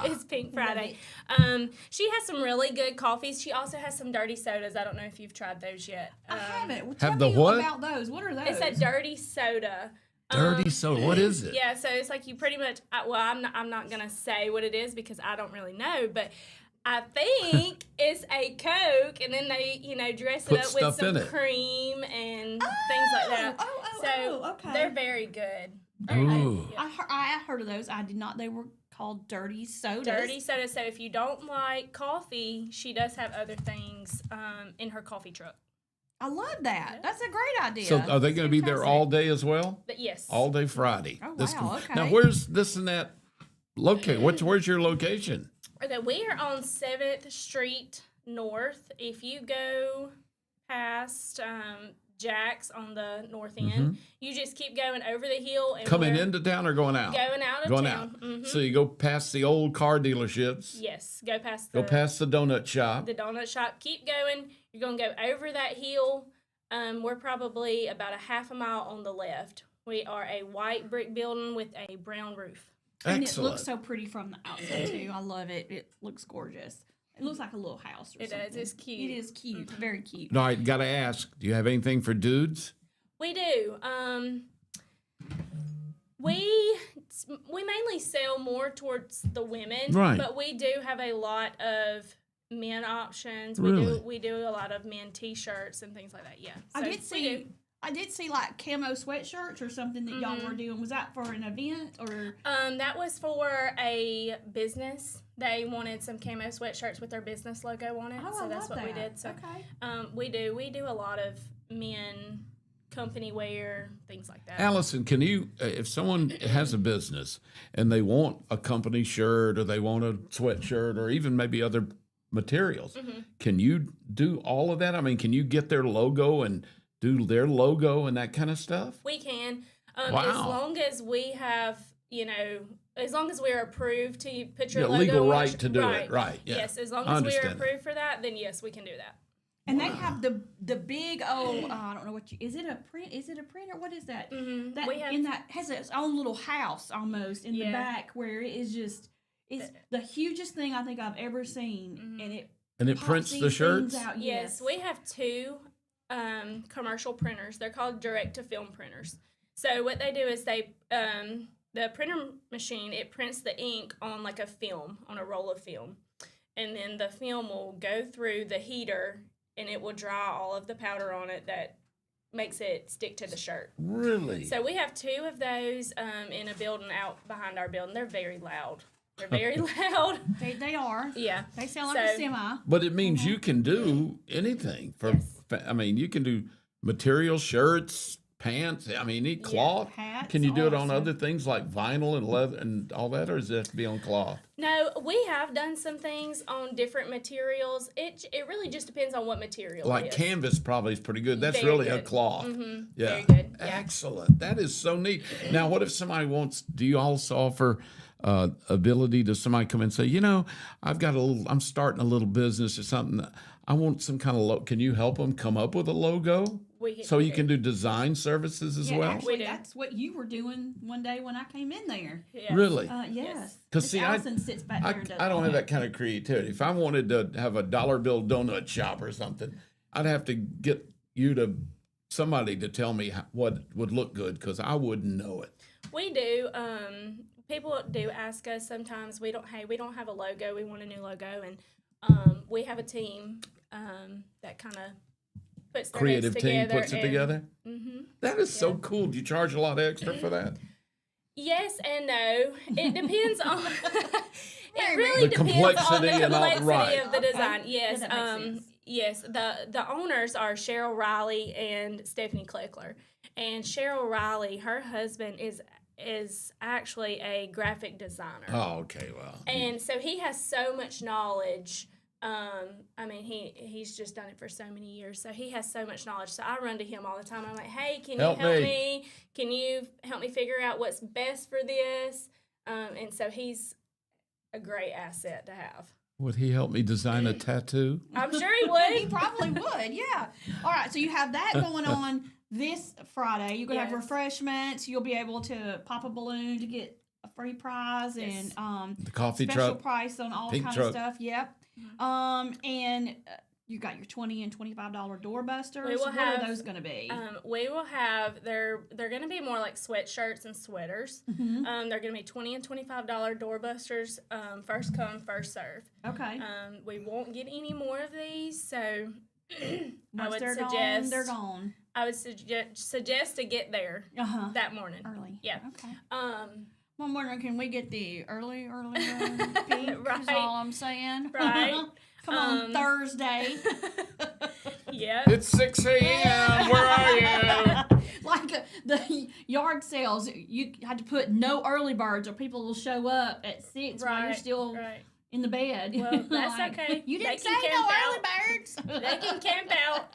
it's Pink Friday. She has some really good coffees. She also has some dirty sodas. I don't know if you've tried those yet. I haven't. Well, have tell the me what? about those. What are those? It's a dirty soda. Dirty soda. What is it? Yeah, so it's like you pretty much. I'm not gonna say what it is because I don't really know, but I think it's a Coke, and then they, dress Put it up with stuff in some it. cream and things like that. Okay. They're very good. Ooh. I heard of those. I did not. They were called dirty sodas. Dirty soda. So if you don't like coffee, she does have other things in her coffee truck. I love that. That's a great idea. So are they going to be there all day as well? But yes. All day Friday. Oh, wow. Okay. Now, where's this and that located? Where's your location? Okay, we are on 7th Street North. If you go past Jack's on the north end, you just keep going over the hill. And Coming into town or going out? Going out of town. Out. So you go past the old car dealerships. Yes, go past the donut shop. The donut shop. Keep going. You're going to go over that hill. We're probably about a half a mile on the left. We are a white brick building with a brown roof. And Excellent. it looks so pretty from the outside, too. I love it. It looks gorgeous. It looks like a little house or something. It does. It's cute. It is cute. Very cute. All right, got to ask, do you have anything for dudes? We do. We mainly sell more towards the women, Right. but we do have a lot of men options. Really? We do a lot of men T-shirts and things like that. Yeah, I So did see like camo sweatshirts or something that y'all were doing. Was that for an event or? That was for a business. They wanted some camo sweatshirts with their business logo on it, Oh, so I that's love what we that. did. So, Okay. we do a lot of men company wear, things like that. Allison, can you, if someone has a business and they want a company shirt or they want a sweatshirt or even maybe other materials, can you do all of that? I mean, can you get their logo and do their logo and that kind of stuff? We can, Wow. as long as we have, as long as we're approved to put your logo legal on right it. to do it, right, yeah. Yes, as long I as we are understand that. approved for that, then yes, we can do that. And they have the big old I don't know is it a print? Is it a printer? What is that? That We have- that has its own little house almost in the back where it is just it's the hugest thing I think I've ever seen, and it prints pops the these shirts? things out. Yes, we have 2 commercial printers. They're called direct-to-film printers. So what they do is the printer machine, it prints the ink on like a film, on a roll of film. And then the film will go through the heater and it will dry all of the powder on it that makes it stick to the shirt. Really? So we have 2 of those in a building out behind our building. They're very loud. They're very loud. They are. Yeah. They sound like a So- semi. But it means you can do anything. I mean, you can do material, shirts, pants. I mean, cloth. hats, Can you do it all on that other things like vinyl and leather and all that, or does it have to be on cloth? No, we have done some things on different materials. It really just depends on what material Like it is. canvas probably is pretty good. That's Very really a good. cloth. Yeah. Very good, yeah. Excellent. That is so neat. Now, what if somebody wants, do you also offer ability to somebody come and say, I'm starting a little business or something. I want some kind of can you help them come up with a logo? So you can do design services as well? Actually, We do. that's what you were doing one day when I came in there. Yes. Really? Yes. 'Cause Miss see, Allison sits back there and does I don't all have that kind of creativity. If I wanted to have a dollar bill donut shop or something, I'd have to get somebody to tell me what would look good because I wouldn't know it. We do. People do ask us sometimes. We don't have a logo. We want a new logo, and we have a team that kind of puts their Creative heads team together puts it together. Mm-hmm. That is so cool. Do you charge a lot extra for that? Yes and no. It depends on. It Wait a really The depends on complexity the and all- complexity right. of the design. Okay. Yes. Yeah, that makes sense. Yes, the owners are Cheryl Riley and Stephanie Kleckler. And Cheryl Riley, her husband is actually a graphic designer. Oh, okay, well. And so he has so much knowledge. I mean, he's just done it for so many years. So he has so much knowledge. So I run to him all the time. I'm like, hey, can you help me? Can you help me figure out what's best for this? And so he's a great asset to have. Would he help me design a tattoo? I'm sure he would. He probably would, yeah. All right, so you have that going on this Friday. You're going to have refreshments. You'll be able to pop a balloon to get a free prize and the coffee special truck. price on all Pink kind truck. of stuff. Yep. And you got your $20 and $25 doorbusters. What are those going to be? We will have they're going to be more like sweatshirts and sweaters. They're going to be $20 and $25 doorbusters. First come, first serve. Okay. We won't get any more of these, so Once they're gone. I would suggest to get there that morning. Early. Yeah. Okay. I'm wondering, can we get the early pink? Right. Is all I'm saying. Right. Come on, Thursday. Yeah. It's 6 a.m. Where are you? Like the yard sales, you had to put no early birds or people will show up at 6 while you're still in the bed. Well, that's Like, okay. You didn't say can no camp early out. birds. They can camp out.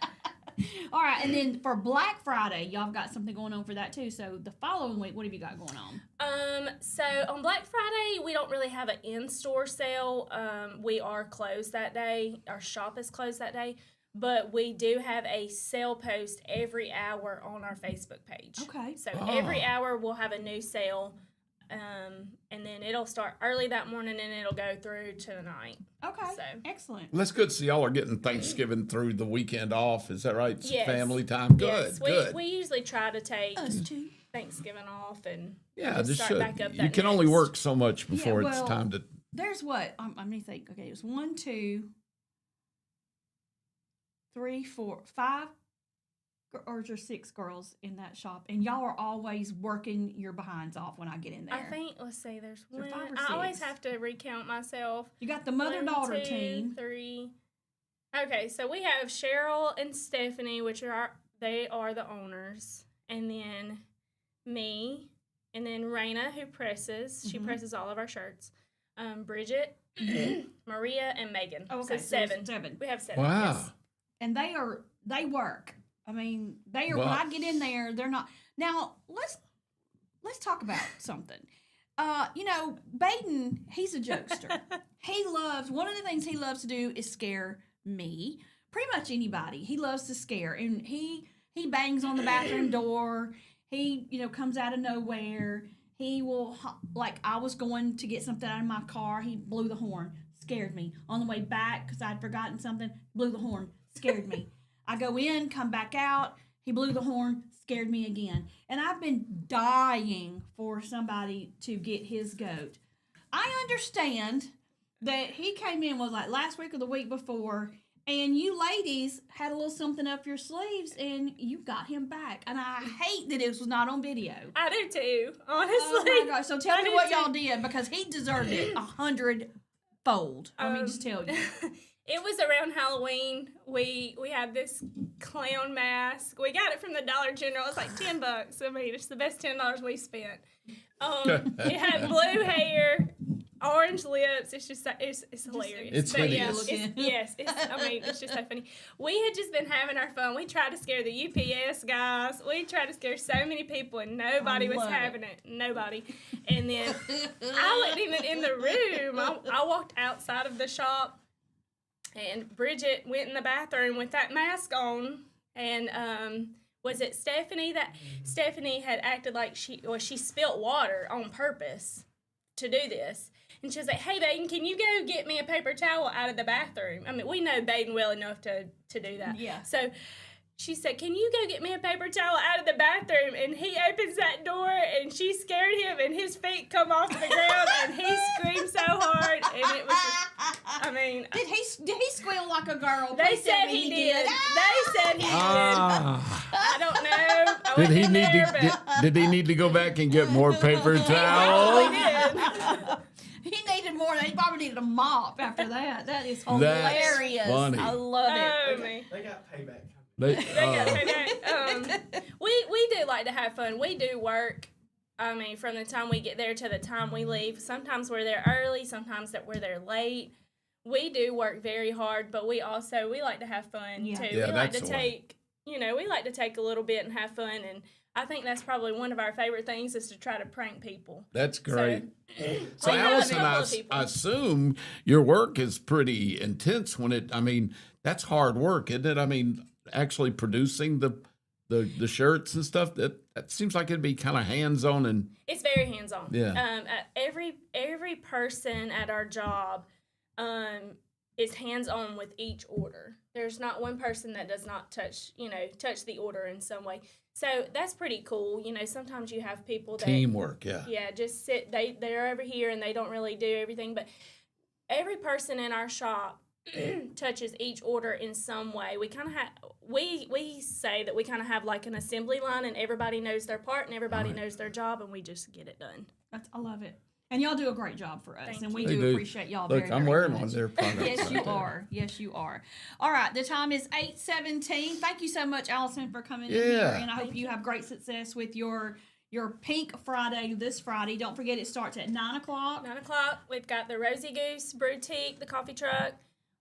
All right, and then for Black Friday, y'all got something going on for that too. So the following week, what have you got going on? So on Black Friday, we don't really have an in-store sale. We are closed that day. Our shop is closed that day. But we do have a sale post every hour on our Facebook page. Okay. So every hour we'll have a new sale. And then it'll start early that morning and it'll go through to the night. Okay. So excellent. That's good. So y'all are getting Thanksgiving through the weekend off. Is that right? It's Yes. family time. Good. Yes, good. we usually try to take Us too. Thanksgiving off and Just start should. back up You that can only next. work so much before it's well, time to. There's what? Let me think. Okay, it was 1, 2, 3, 4, 5, or there's 6 girls in that shop, and y'all are always working your behinds off when I get in there. I think, let's see, there's there one. 5 or I always 6? have to recount myself. You got the mother-daughter 1, 2, team. 3. Okay, so we have Cheryl and Stephanie, they are the owners, and then me, and then Raina, who presses. She presses all of our shirts. Bridget, Maria, and Megan. Okay, so 7. 7. We have 7. Wow. Yes. And they work. I mean, they are. Well- when I get in there, they're not. Now let's talk about something. Baden, he's a jokester. One of the things he loves to do is scare me. Pretty much anybody. He loves to scare, and he bangs on the bathroom door. He comes out of nowhere. He will, like, I was going to get something out of my car. He blew the horn, scared me. On the way back, because I'd forgotten something, blew the horn, scared me. I go in, come back out. He blew the horn, scared me again. And I've been dying for somebody to get his goat. I understand that he came in, was like last week or the week before, and you ladies had a little something up your sleeves, and you got him back. And I hate that it was not on video. I do too, honestly. Oh my gosh! So tell I me do what too. y'all did, because he deserved it 100-fold. Let me just tell you. It was around Halloween. We had this clown mask. We got it from the Dollar General. It's like $10. I mean, it's the best $10 we spent. It had blue hair, orange lips. It's just it's hilarious. It's But yeah, hideous. it's just so funny. We had just been having our fun. We tried to scare the UPS guys. We tried to scare so many people, and nobody was having it. Nobody. And then I wasn't even in the room. I walked outside of the shop. And Bridget went in the bathroom with that mask on, and was it Stephanie that Stephanie had acted like she spilt water on purpose to do this, and she was like, "Hey, Baden, can you go get me a paper towel out of the bathroom?" I mean, we know Baden well enough to do that. Yeah. So she said, "Can you go get me a paper towel out of the bathroom?" And he opens that door, and she scared him, and his feet come off the ground, and he screamed so hard, and it was just, I mean. Did he squeal like a girl? They Please said tell me he did. They said he did. Ah. I don't know. I Did wasn't he in need there, to but did he need to go back and get more paper he towels? did. He needed more. He probably needed a mop after that. That is That's hilarious. funny. I love it. Oh, man. They got payback coming. They, We do like to have fun. We do work. I mean, from the time we get there to the time we leave. Sometimes we're there early. Sometimes that we're there late. We do work very hard, but we like to have fun Yeah. too. Yeah, we like that's to the way. take, we like to take a little bit and have fun, and I think that's probably one of our favorite things is to try to prank people. That's great. So we have a Allison, couple of people. I assume your work is pretty intense that's hard work, isn't it? I mean, actually producing the shirts and stuff, that seems like it'd be kind of hands-on and It's very hands-on. Yeah. Every person at our job is hands-on with each order. There's not one person that does not touch the order in some way. So that's pretty cool. Sometimes you have people that teamwork, yeah. Yeah, just sit. They're over here and they don't really do everything. But every person in our shop touches each order in some way. We kind of have we say that we kind of have like an assembly line, and everybody knows their part and everybody knows their job, and we just get it done. I love it. And y'all do a great job for us, Thank and we you. They do do. appreciate y'all Look, very, I'm very wearing much. one of their products. Yes, you right there. are. Yes, you are. All right, the time is 8:17. Thank you so much, Allison, for coming in Yeah. here, and I hope you have great success with your Pink Friday this Friday. Don't forget it starts at 9 o'clock. 9 o'clock, we've got the Rosie Goose, Brewtique, the coffee truck,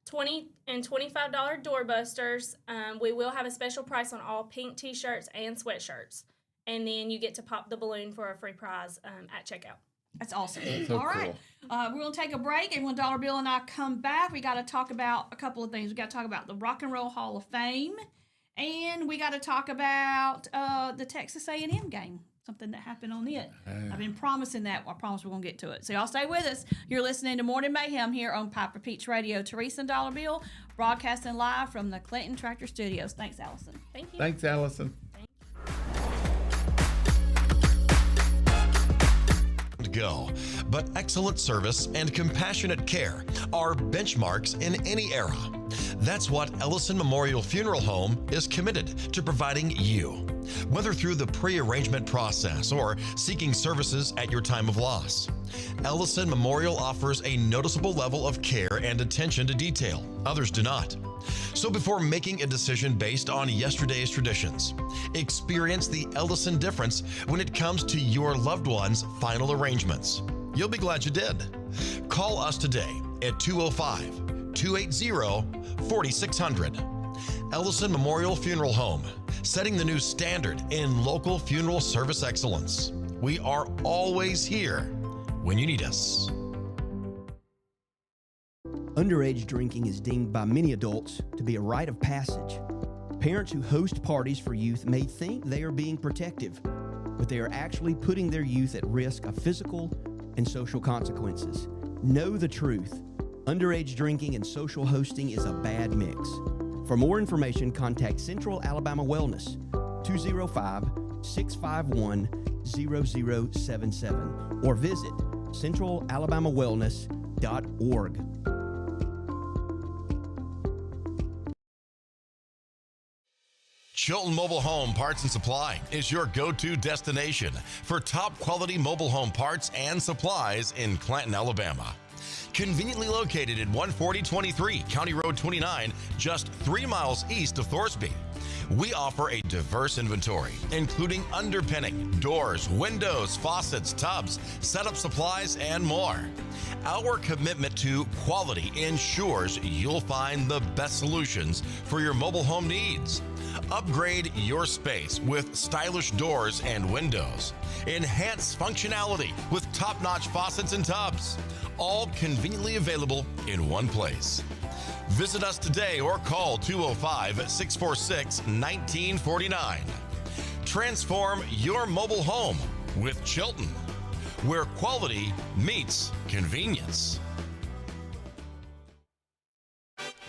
$20 and $25 doorbusters. We will have a special price on all pink T-shirts and sweatshirts. And then you get to pop the balloon for a free prize at checkout. That's awesome. So All right. We're going to take a break, and when Dollar Bill and I come back, we got to talk about a couple of things. We got to talk about the Rock and Roll Hall of Fame, and we got to talk about the Texas A&M game, something that happened on it. I've been promising that. I promise we're going to get to it. So y'all stay with us. You're listening to Morning Mayhem here on Piper Peach Radio. Teresa and Dollar Bill broadcasting live from the Clinton Tractor Studios. Thanks, Allison. Thank you. Thanks, Allison. Go, but excellent service and compassionate care are benchmarks in any era. That's what Ellison Memorial Funeral Home is committed to providing you. Whether through the pre-arrangement process or seeking services at your time of loss, Ellison Memorial offers a noticeable level of care and attention to detail. Others do not. So before making a decision based on yesterday's traditions, experience the Ellison difference when it comes to your loved one's final arrangements. You'll be glad you did. Call us today at 205-280-4600. Ellison Memorial Funeral Home, setting the new standard in local funeral service excellence. We are always here when you need us. Underage drinking is deemed by many adults to be a rite of passage. Parents who host parties for youth may think they are being protective, but they are actually putting their youth at risk of physical and social consequences. Know the truth. Underage drinking and social hosting is a bad mix. For more information, contact Central Alabama Wellness, 205-651-0077, or visit centralalabamawellness.org. Chilton Mobile Home Parts and Supply is your go-to destination for top quality mobile home parts and supplies in Clanton, Alabama. Conveniently located at 14023 County Road 29, just 3 miles east of Thorsby. We offer a diverse inventory, including underpinning, doors, windows, faucets, tubs, setup supplies, and more. Our commitment to quality ensures you'll find the best solutions for your mobile home needs. Upgrade your space with stylish doors and windows. Enhance functionality with top-notch faucets and tubs. All conveniently available in one place. Visit us today or call 205-646-1949. Transform your mobile home with Chilton, where quality meets convenience.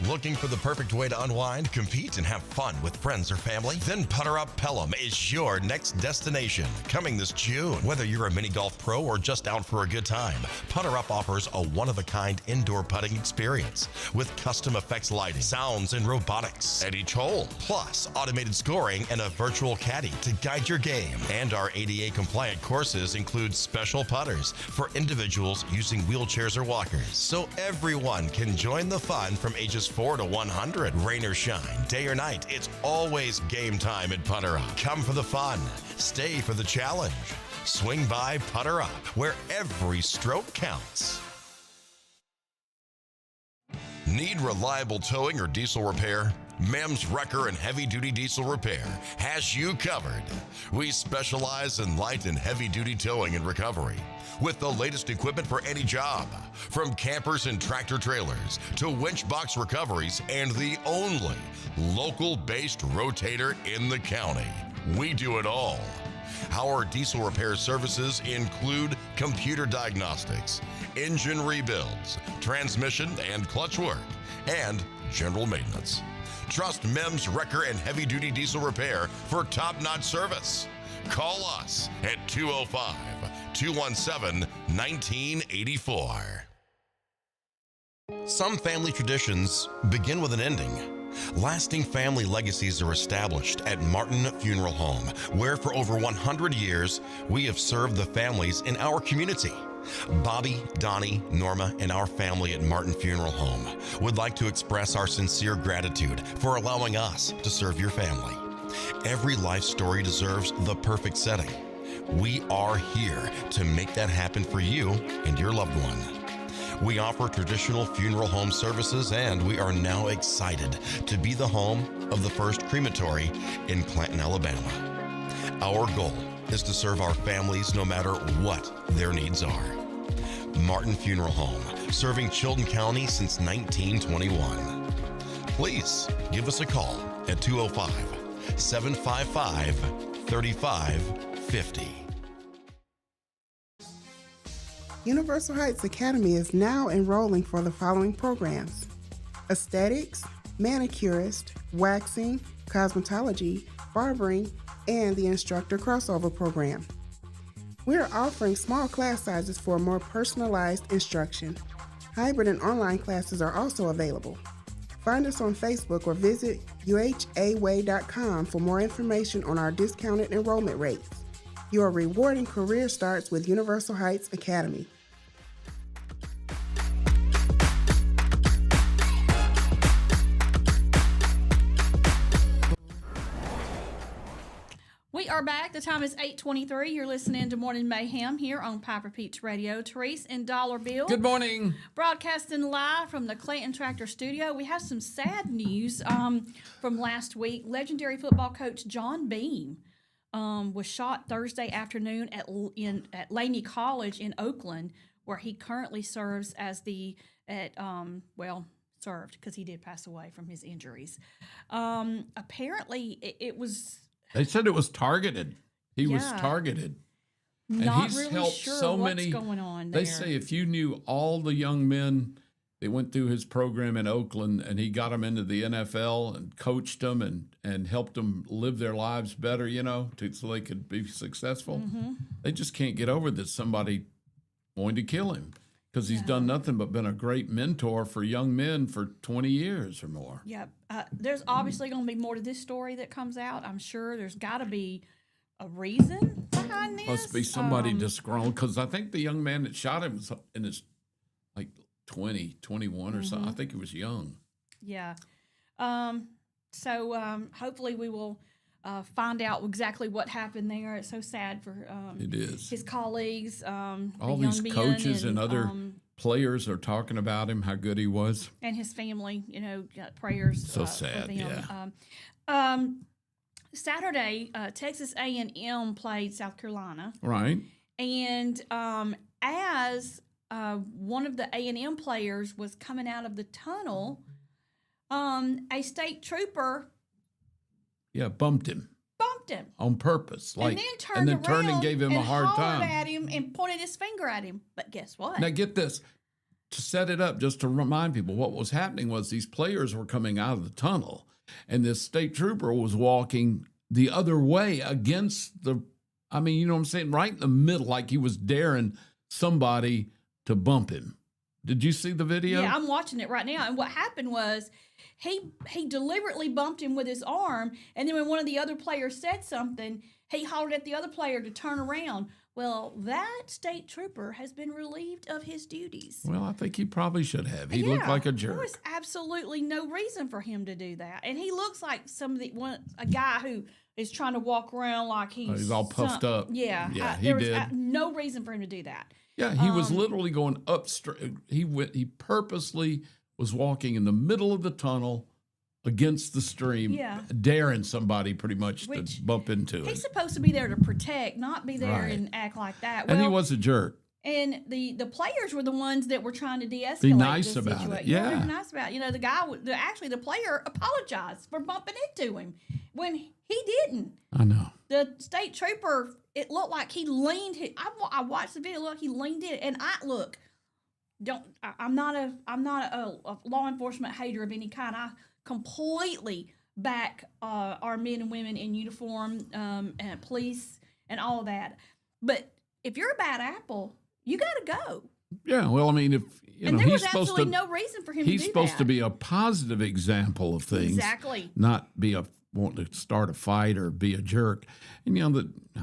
Looking for the perfect way to unwind, compete, and have fun with friends or family? Then Putter Up Pelham is your next destination. Coming this June. Whether you're a mini golf pro or just out for a good time, Putter Up offers a one-of-a-kind indoor putting experience with custom effects lighting, sounds, and robotics at each hole. Plus, automated scoring and a virtual caddy to guide your game. And our ADA-compliant courses include special putters for individuals using wheelchairs or walkers. So everyone can join the fun from ages 4 to 100. Rain or shine, day or night, it's always game time at Putter Up. Come for the fun, stay for the challenge. Swing by Putter Up, where every stroke counts. Need reliable towing or diesel repair? MEMS Wrecker and Heavy Duty Diesel Repair has you covered. We specialize in light and heavy duty towing and recovery with the latest equipment for any job, from campers and tractor trailers to winch box recoveries, and the only local-based rotator in the county. We do it all. Our diesel repair services include computer diagnostics, engine rebuilds, transmission and clutch work, and general maintenance. Trust MEMS Wrecker and Heavy Duty Diesel Repair for top-notch service. Call us at 205-217-1984. Some family traditions begin with an ending. Lasting family legacies are established at Martin Funeral Home, where for over 100 years, we have served the families in our community. Bobby, Donnie, Norma, and our family at Martin Funeral Home would like to express our sincere gratitude for allowing us to serve your family. Every life story deserves the perfect setting. We are here to make that happen for you and your loved one. We offer traditional funeral home services, and we are now excited to be the home of the first crematory in Clanton, Alabama. Our goal is to serve our families no matter what their needs are. Martin Funeral Home, serving Chilton County since 1921. Please give us a call at 205-755-3550. Universal Heights Academy is now enrolling for the following programs: aesthetics, manicurist, waxing, cosmetology, barbering, and the instructor crossover program. We are offering small class sizes for more personalized instruction. Hybrid and online classes are also available. Find us on Facebook or visit uhaway.com for more information on our discounted enrollment rates. Your rewarding career starts with Universal Heights Academy. We are back. The time is 8:23. You're listening to Morning Mayhem here on Piper Peach Radio. Therese and Dollar Bill. Good morning. Broadcasting live from the Clayton Tractor Studio. We have some sad news from last week. Legendary football coach John Beam was shot Thursday afternoon at Laney College in Oakland, where he currently serves as served because he did pass away from his injuries. Apparently, it was. They said it was targeted. He was Yeah. targeted. Not he's really helped sure so what's many. going on there. They say if you knew all the young men that went through his program in Oakland, and he got them into the NFL and coached them and helped them live their lives better, so they could be successful. Mm-hmm. They just can't get over that somebody wanted to kill him because he's done nothing but been a great mentor for young men for 20 years or more. Yeah, there's obviously going to be more to this story that comes out. I'm sure there's got to be a reason behind this. Must be somebody disgruntled, because I think the young man that shot him was in his 20, 21 or something. I think he was young. Yeah. So hopefully we will find out exactly what happened there. It's so sad for It is. his colleagues. All these coaches and other players are talking about him, how good he was. And his family, prayers. So sad, for them. Saturday, Texas A&M played South Carolina. Right. And as one of the A&M players was coming out of the tunnel, a state trooper bumped him on purpose, and then turned around and gave him a hard hollered time at him and pointed his finger at him. But guess what? Now get this, to set it up, just to remind people, what was happening was these players were coming out of the tunnel, and this state trooper was walking the other way against the, I mean, you know what I'm saying, right in the middle, like he was daring somebody to bump him. Did you see the video? Yeah, I'm watching it right now. And what happened was he deliberately bumped him with his arm, and then when one of the other players said something, he hollered at the other player to turn around. Well, that state trooper has been relieved of his duties. Well, I think he probably should have. He looked like a jerk. There was absolutely no reason for him to do that. And he looks like a guy who is trying to walk around like he's all puffed up. Yeah, he there was did. No reason for him to do that. Yeah, he was literally going up straight. He purposely was walking in the middle of the tunnel against the stream, daring somebody pretty much to bump into it. He's supposed to be there to protect, not be there and act like that. And he was a jerk. And the players were the ones that were trying to de-escalate. Be nice the about situation. it. Yeah, be nice about it. You know, the guy, the player apologized for bumping into him when he didn't. I know. The state trooper, it looked like he leaned. I watched the video. Look, he leaned in, and I'm not a law enforcement hater of any kind. I completely back our men and women in uniform and police and all of that. But if you're a bad apple, you got to go. Yeah, well, I mean, if there he's was absolutely no reason for him to do that. He's supposed to be a positive example of things, exactly. Not be wanting to start a fight or be a jerk. And I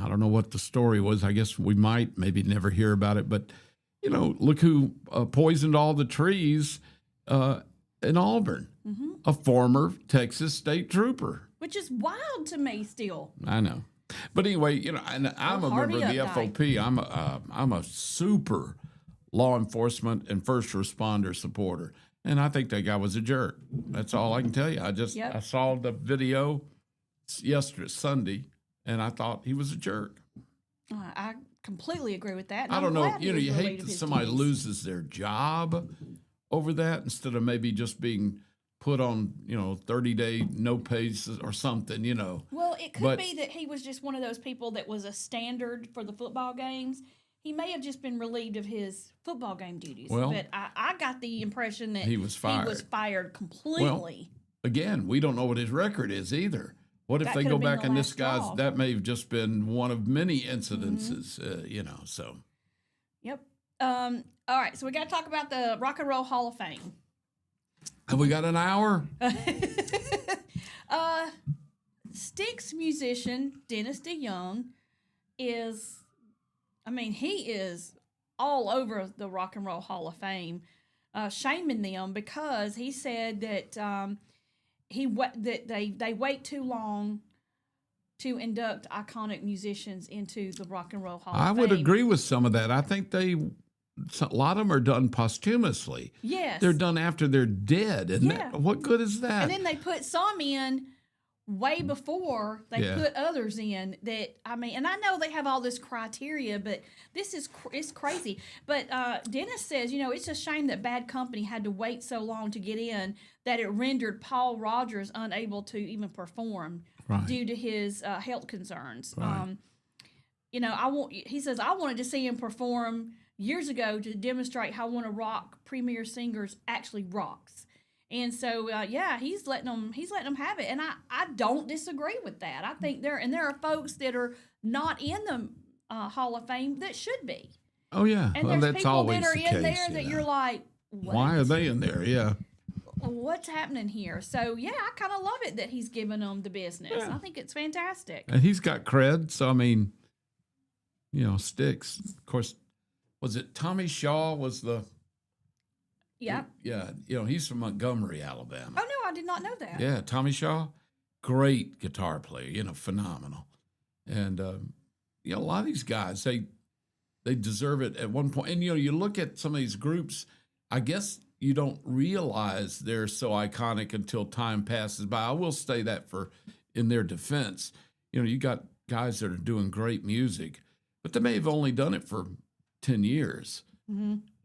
don't know what the story was. I guess we might maybe never hear about it. But look who poisoned all the trees in Auburn. Mm-hmm. A former Texas state trooper. Which is wild to me still. I know. But anyway, and I'm a member of the FOP. I'm a super law enforcement and first responder supporter. And I think that guy was a jerk. That's all I can tell you. I saw the video Sunday, and I thought he was a jerk. I completely agree with that. I don't know. You hate that somebody loses their job over that instead of maybe just being put on, 30-day no pay or something, Well, it could be that he was just one of those people that was a standard for the football games. He may have just been relieved of his football game duties. Well, but I got the impression that he was fired. He was fired completely. Well, again, we don't know what his record is either. What if they go back and this guy's, that may have just been one of many incidences, so. Yep. All right, so we got to talk about the Rock and Roll Hall of Fame. Have we got an hour? Styx musician Dennis DeYoung is, he is all over the Rock and Roll Hall of Fame, shaming them because he said that they wait too long to induct iconic musicians into the Rock and Roll Hall of Fame. I would agree with some of that. I think a lot of them are done posthumously. Yes. They're done after they're dead. And what good is that? And then they put some in way before they put others in that, and I know they have all this criteria, but this is it's crazy. But Dennis says, it's a shame that Bad Company had to wait so long to get in that it rendered Paul Rodgers unable to even perform due to his health concerns. Right. He says, I wanted to see him perform years ago to demonstrate how one of rock premier singers actually rocks. And so, he's letting them have it. And I don't disagree with that. I think there are folks that are not in the Hall of Fame that should be. Oh, yeah. And well, there's that's people always that are the in case, there that you're like, what? Why are they in there? Yeah. What's happening here? So, I kind of love it that he's giving them the business. Yeah. I think it's fantastic. And he's got cred. So, Styx. Of course, was it Tommy Shaw was the... Yeah. Yeah. He's from Montgomery, Alabama. Oh, no, I did not know that. Yeah. Tommy Shaw, great guitar player, phenomenal. And, a lot of these guys, they deserve it at one point. And, you look at some of these groups, I guess you don't realize they're so iconic until time passes by. I will say that in their defense, you got guys that are doing great music, but they may have only done it for 10 years,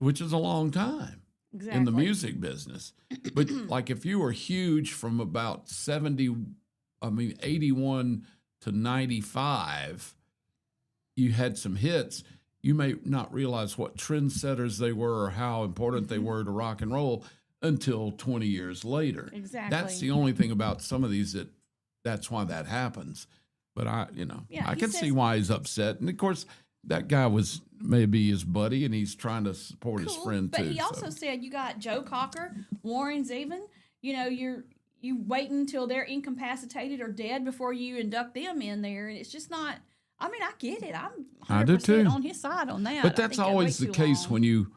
which is a long time. Exactly. In the music business. But like if you were huge from about 81 to 95, you had some hits, you may not realize what trendsetters they were or how important they were to rock and roll until 20 years later. Exactly. That's the only thing about some of these that's why that happens. But I can see why he's upset. And of course, that guy was maybe his buddy, and he's trying to support his friend but too. But he also said you got Joe Cocker, Warren Zevon. You know, you wait until they're incapacitated or dead before you induct them in there, and it's just not. I mean, I get it. I'm 100% I do too. on his side on that. But that's always the case when you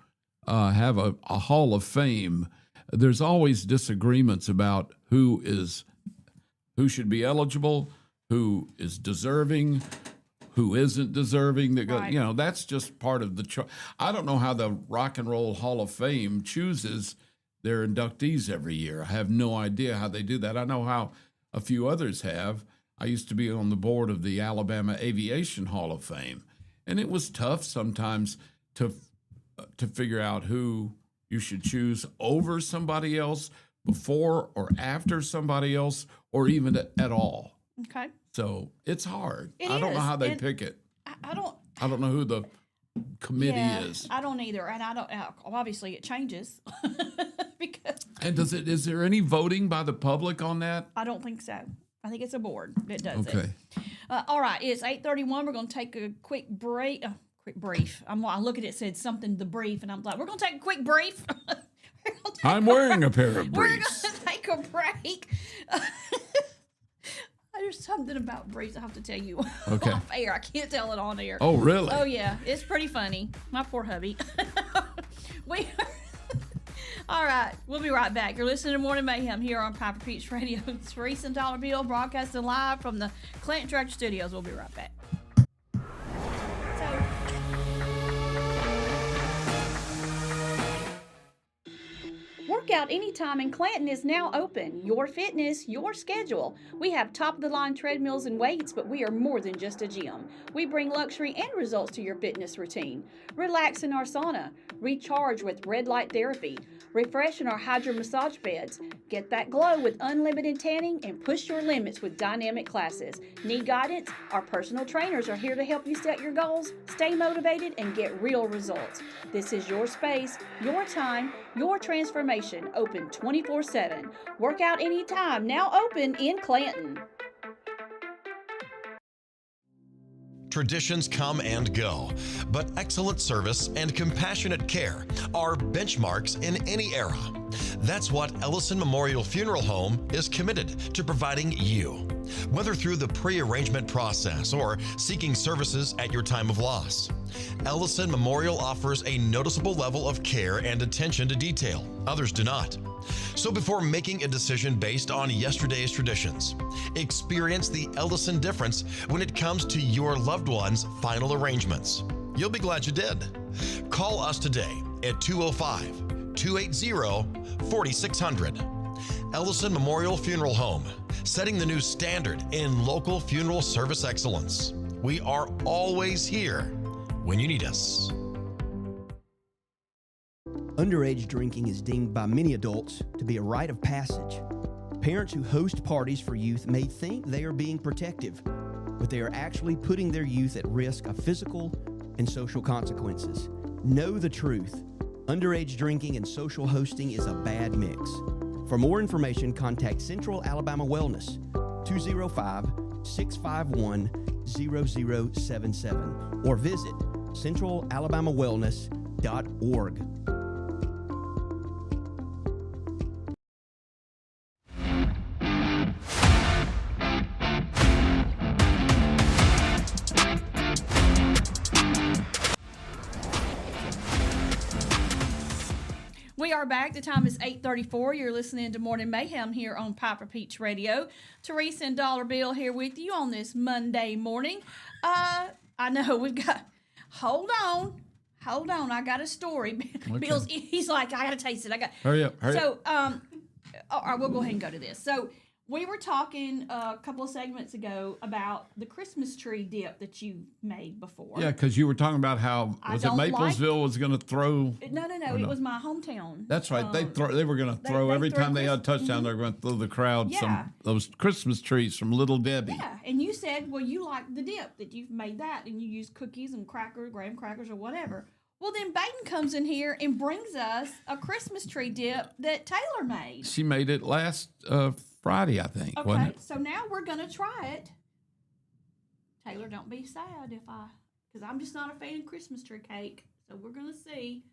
have a Hall of Fame. There's always disagreements about who should be eligible, who is deserving, who isn't deserving. Right. You know, that's just part of the. I don't know how the Rock and Roll Hall of Fame chooses their inductees every year. I have no idea how they do that. I know how a few others have. I used to be on the board of the Alabama Aviation Hall of Fame, and it was tough sometimes to figure out who you should choose over somebody else, before or after somebody else, or even at all. Okay. So it's hard. I don't know how they pick it. I don't know who the committee is. I don't either, and I don't. Obviously, it changes because. And is there any voting by the public on that? I don't think so. I think it's a board that does Okay. it. All right, it's 8:31. We're going to take a quick break. Quick brief. I look at it, said something, the brief, and I'm like, we're going to take a quick brief. I'm wearing a pair of We're briefs. going to take a break. There's something about briefs I have to tell you Okay. off air. I can't tell it on air. Oh, really? Oh, yeah. It's pretty funny. My poor hubby. All right. We'll be right back. You're listening to Morning Mayhem here on Piper Peach Radio. It's Reese and Dollar Bill broadcasting live from the Clinton Tractor Studios. We'll be right back. Workout Anytime in Clanton is now open. Your fitness, your schedule. We have top-of-the-line treadmills and weights, but we are more than just a gym. We bring luxury and results to your fitness routine. Relax in our sauna. Recharge with red light therapy. Refresh in our hydro massage beds. Get that glow with unlimited tanning and push your limits with dynamic classes. Need guidance? Our personal trainers are here to help you set your goals, stay motivated, and get real results. This is your space, your time, your transformation. Open 24/7. Workout Anytime, now open in Clanton. Traditions come and go, but excellent service and compassionate care are benchmarks in any era. That's what Ellison Memorial Funeral Home is committed to providing you, whether through the pre-arrangement process or seeking services at your time of loss. Ellison Memorial offers a noticeable level of care and attention to detail. Others do not. So before making a decision based on yesterday's traditions, experience the Ellison difference when it comes to your loved one's final arrangements. You'll be glad you did. Call us today at 205-280-4600. Ellison Memorial Funeral Home, setting the new standard in local funeral service excellence. We are always here when you need us. Underage drinking is deemed by many adults to be a rite of passage. Parents who host parties for youth may think they are being protective, but they are actually putting their youth at risk of physical and social consequences. Know the truth. Underage drinking and social hosting is a bad mix. For more information, contact Central Alabama Wellness, 205-651-0077, or visit centralalabamawellness.org. We are back. The time is 8:34. You're listening to Morning Mayhem here on Piper Peach Radio. Teresa and Dollar Bill here with you on this Monday morning. I know we've got. Hold on. I got a story. Okay. He's like, I gotta taste it. Hurry up. So, all right, we'll go ahead and go to this. So, We were talking a couple of segments ago about the Christmas tree dip that you made before. Yeah, because you were talking about how I was it don't like- Maplesville was going to throw. No, Or it no? was my hometown. That's right. They were going to throw they every throw time they had a Christ- touchdown. They were going to throw the crowd Yeah. some those Christmas trees from Little Debbie. Yeah, and you said, well, you like the dip, that you've made that, and you use cookies and crackers, graham crackers, or whatever. Well, then Baden comes in here and brings us a Christmas tree dip that Taylor made. She made it last Friday, I think, wasn't Okay, it? so now we're going to try it. Taylor, don't be sad because I'm just not a fan of Christmas tree cake. So we're going to see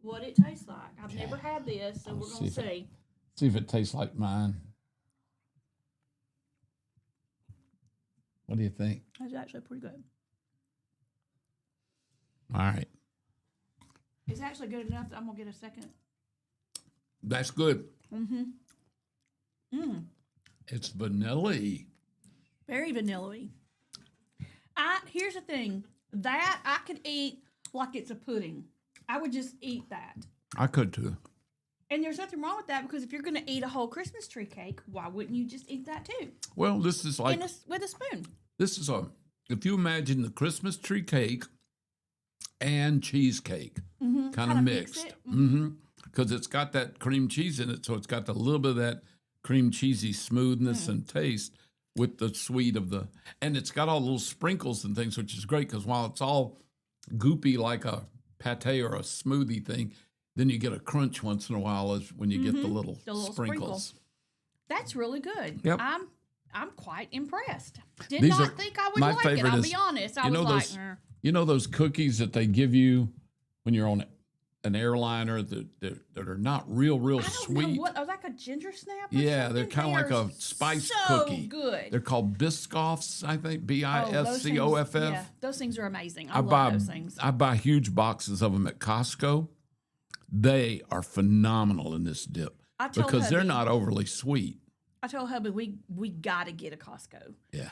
what it tastes like. I've never had this, so we're going to see. See if it tastes like mine. What do you think? It's actually pretty good. All right. It's actually good enough that I'm going to get a second. That's good. Mm-hmm. It's vanilla-y. Very vanilla-y. Here's the thing. That I could eat like it's a pudding. I would just eat that. I could too. And there's nothing wrong with that because if you're going to eat a whole Christmas tree cake, why wouldn't you just eat that too? Well, this is like With a spoon. this is if you imagine the Christmas tree cake and cheesecake kind of Kinda mix mixed. it. Because it's got that cream cheese in it, so it's got a little bit of that cream cheesy smoothness and taste with the sweet of the, and it's got all little sprinkles and things, which is great because while it's all goopy like a pate or a smoothie thing, then you get a crunch once in a while as when you get the little sprinkles. That's really good. Yep. I'm quite impressed. Did These not are- think I would my like it. favorite I'll is- be honest. I you was know like, those- You know those cookies that they give you when you're on an airliner that are not real I don't sweet? know what, like a ginger snap or Yeah, something? they're kind of like They a are spice so cookie. good. They're called Biscoffs, I think. Oh, those things- Biscoff. Yeah, those things are amazing. I I love buy those things. I buy huge boxes of them at Costco. They are phenomenal in this dip I told because they're hubby- not overly sweet. I told hubby we got to get a Costco Yeah.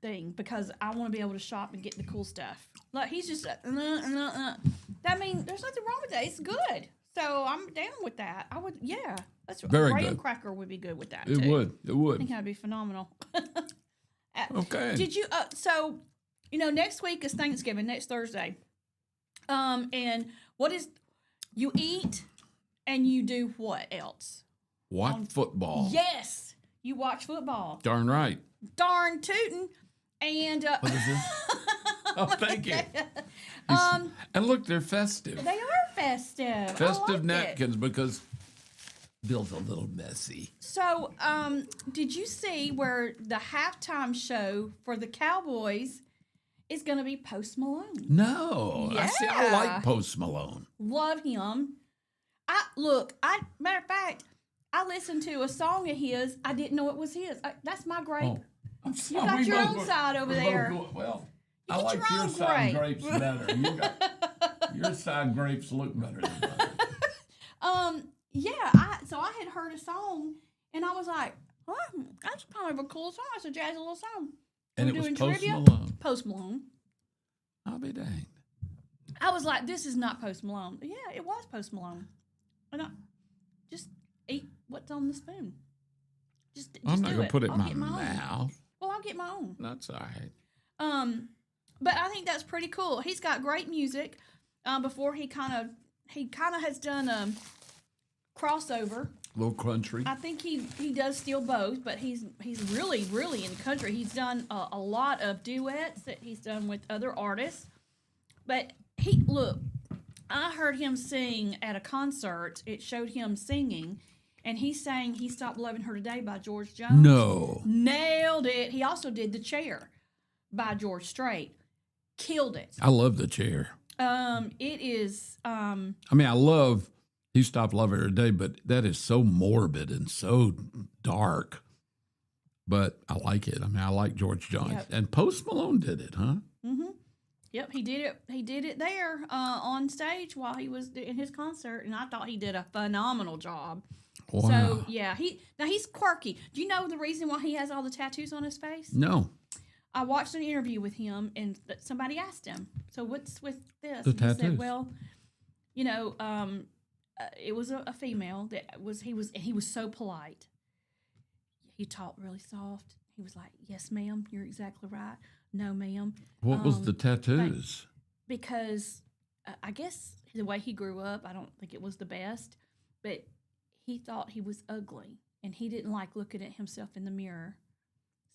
thing because I want to be able to shop and get the cool stuff. Like he's just I mean, there's nothing wrong with that. It's good. So I'm down with that. I would, yeah. That's Very graham good. cracker would be good with that. It too. would. It I would. think that'd be phenomenal. Okay. Did you? So, next week is Thanksgiving. Next Thursday. And what is you eat and you do what else? Watch football. Yes, you watch football. Darn right. Darn tootin'. And What is this? Oh, thank you. And look, they're festive. they are festive. Festive I like napkins because Bill's a little messy. So, did you see where the halftime show for the Cowboys is going to be Post Malone? No. I Yeah. like Post Malone. Love him. Matter of fact, I listened to a song of his. I didn't know it was his. That's my grape. Oh, I'm sorry. got We your both own go- side over we both there. go- well, You I get like your your own side grape. grapes better. Your side grapes look better than mine. Yeah. So I had heard a song, and I was like, that's kind of a cool song. It's a jazzy little song. And We're it was doing Post trivia? Malone. Post Malone. I'll be danged. I was like, this is not Post Malone. Yeah, it was Post Malone. And I just eat what's on the spoon. Just I'm not do going it. to put it in I'll my get my own. mouth. Well, I'll get my own. That's all right. But I think that's pretty cool. He's got great music. Before he kind of has done a crossover. A little country. I think he does still both, but he's really in country. He's done a lot of duets that he's done with other artists. But I heard him sing at a concert. It showed him singing, and he sang "He Stopped Loving Her Today" by George Jones. No. Nailed it. He also did "The Chair" by George Strait. Killed it. I love the chair. It is. I mean, I love He Stopped Loving Her Today, but that is so morbid and so dark. But I like it. I mean, I like George Jones. Yep. And Post Malone did it, huh? Mm-hmm. Yep, he did it. He did it there on stage while he was in his concert, and I thought he did a phenomenal job. Wow. So yeah, he's quirky. Do you know the reason why he has all the tattoos on his face? No. I watched an interview with him, and somebody asked him, "So what's with this?" The And he tattoos. said, "Well, it was a female that was he was so polite. he talked really soft. He was like, "Yes, ma'am, you're exactly right. No, ma'am." What was the tattoos? Because I guess the way he grew up, I don't think it was the best, but he thought he was ugly and he didn't like looking at himself in the mirror.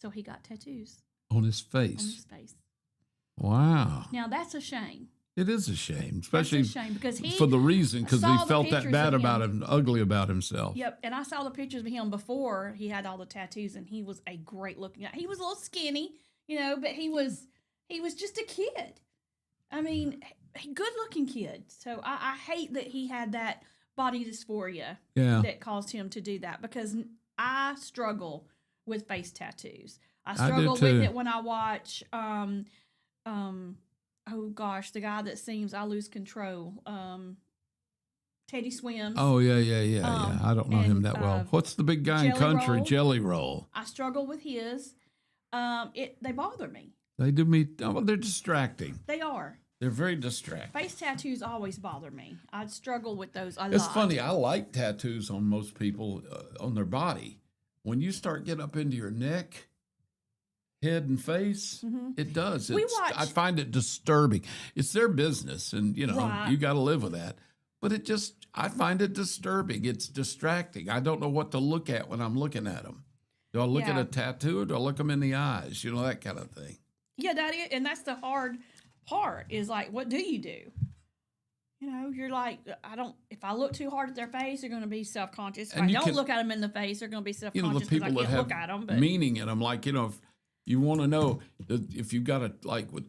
So he got tattoos On his on face. his face. Wow. Now that's a shame. It is a shame, especially That's a shame because he for the reason, because saw he the felt that pictures bad of about him. him, ugly about himself. Yep, and I saw the pictures of him before he had all the tattoos, and he was a great looking guy. He was a little skinny, but he was just a kid. I mean, good looking kid. So I hate that he had that body dysphoria Yeah. that caused him to do that because I struggle with face tattoos. I do struggle too. with it when I watch oh gosh, the guy that sings "I Lose Control," Teddy Swims. Oh yeah. I don't know him and, that well. What's the big guy in Jelly country? Roll. Jelly Roll. I struggle with his. They bother me. They do me. Oh, well, they're distracting. They are. They're very distracting. Face tattoos always bother me. I struggle with those a It's lot. funny. I like tattoos on most people on their body. When you start getting up into your neck, head, and face, it does. I find it disturbing. It's their business, and Right. you got to live with that. But I find it disturbing. It's distracting. I don't know what to look at when I'm looking at them. Do I look at Yeah. a tattoo or do I look them in the eyes? That kind of thing. Yeah, that's the hard part. Is like, what do you do? You're like, if I look too hard at their face, they're going to be self-conscious. If And I you don't can- look at them in the face, they're going to be The self-conscious because I people can't that look at them. have But meaning in them, like, if you want to know if you've got with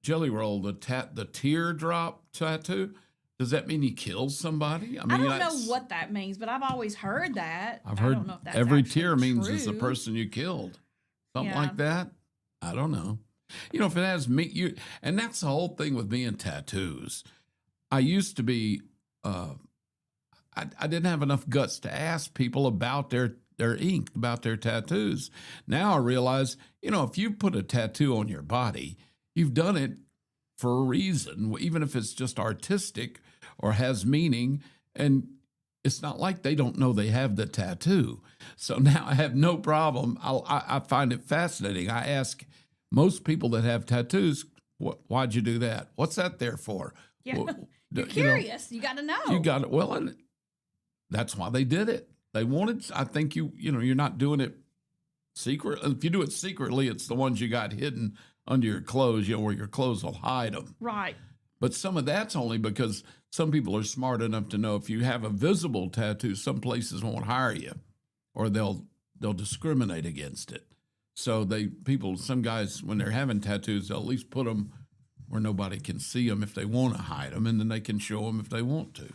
Jelly Roll, the teardrop tattoo, does that mean he kills somebody? I don't know what that means, but I've always heard that. I've I heard don't know if that's every actually tear means it's the true. person you killed. Something Yeah. like that. I don't know. If it has me, and that's the whole thing with me and tattoos. I used to be, I didn't have enough guts to ask people about their ink, about their tattoos. Now I realize, if you put a tattoo on your body, you've done it for a reason, even if it's just artistic or has meaning. And it's not like they don't know they have the tattoo. So now I have no problem. I find it fascinating. I ask most people that have tattoos, why'd you do that? What's that there for? Yeah. Well, You're curious. You got to know. You got it. Well, and that's why they did it. They wanted, I think you're not doing it secret. If you do it secretly, it's the ones you got hidden under your clothes, where your clothes will hide them. Right. But some of that's only because some people are smart enough to know if you have a visible tattoo, some places won't hire you, or they'll discriminate against it. So some guys, when they're having tattoos, they'll at least put them where nobody can see them if they want to hide them, and then they can show them if they want to.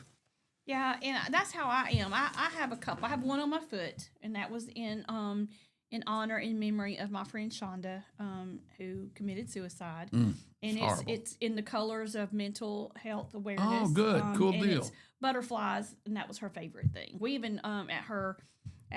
Yeah, and that's how I am. I have a couple. I have one on my foot, and that was in honor in memory of my friend Shonda, who committed suicide. And it's in the colors of mental health awareness. Oh, good, cool and deal. It's butterflies, and that was her favorite thing. We even at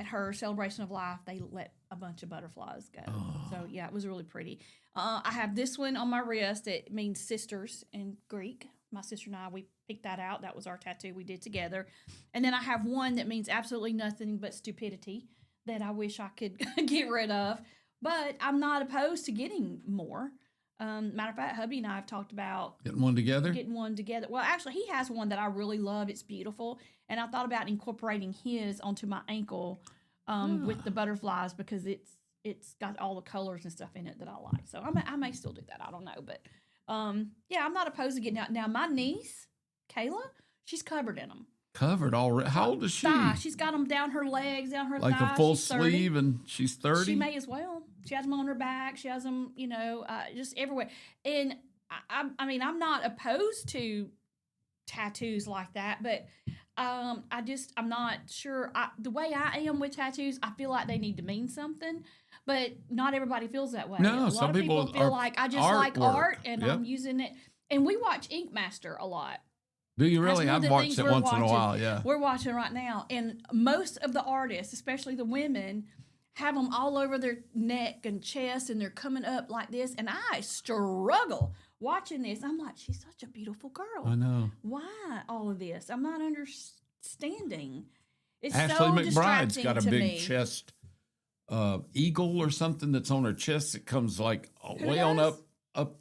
her celebration of life, they let a bunch of butterflies go. So yeah, it was really pretty. I have this one on my wrist. It means sisters in Greek. My sister and I, we picked that out. That was our tattoo we did together. And then I have one that means absolutely nothing but stupidity that I wish I could get rid of. But I'm not opposed to getting more. Matter of fact, hubby and I have talked about Getting one together? getting one together. Well, actually, he has one that I really love. It's beautiful. And I thought about incorporating his onto my ankle with the butterflies because it's got all the colors and stuff in it that I like. So I may still do that. I don't know. But yeah, I'm not opposed to getting out. Now, my niece, Kayla, she's covered in them. Covered already. How old is she? She's got them down her legs, down her Like thighs. a full She's 30. sleeve, and she's 30? She may as well. She has them on her back. She has them, just everywhere. And I mean, I'm not opposed to tattoos like that, but I'm not sure. The way I am with tattoos, I feel like they need to mean something, but not everybody feels that way. No, a some lot of people people feel are like I just like artwork. art and Yep. I'm using it. And we watch Ink Master a lot. Do you That's really? one of I've the watched things it we're once in a watching. while, yeah. We're watching right now, and most of the artists, especially the women, have them all over their neck and chest, and they're coming up like this. And I struggle watching this. I'm like, she's such a beautiful girl. I know. Why all of this? I'm not understanding. It's Ashley so McBride's distracting got a to big me. chest eagle or something that's on her chest. It comes like Who way on does? up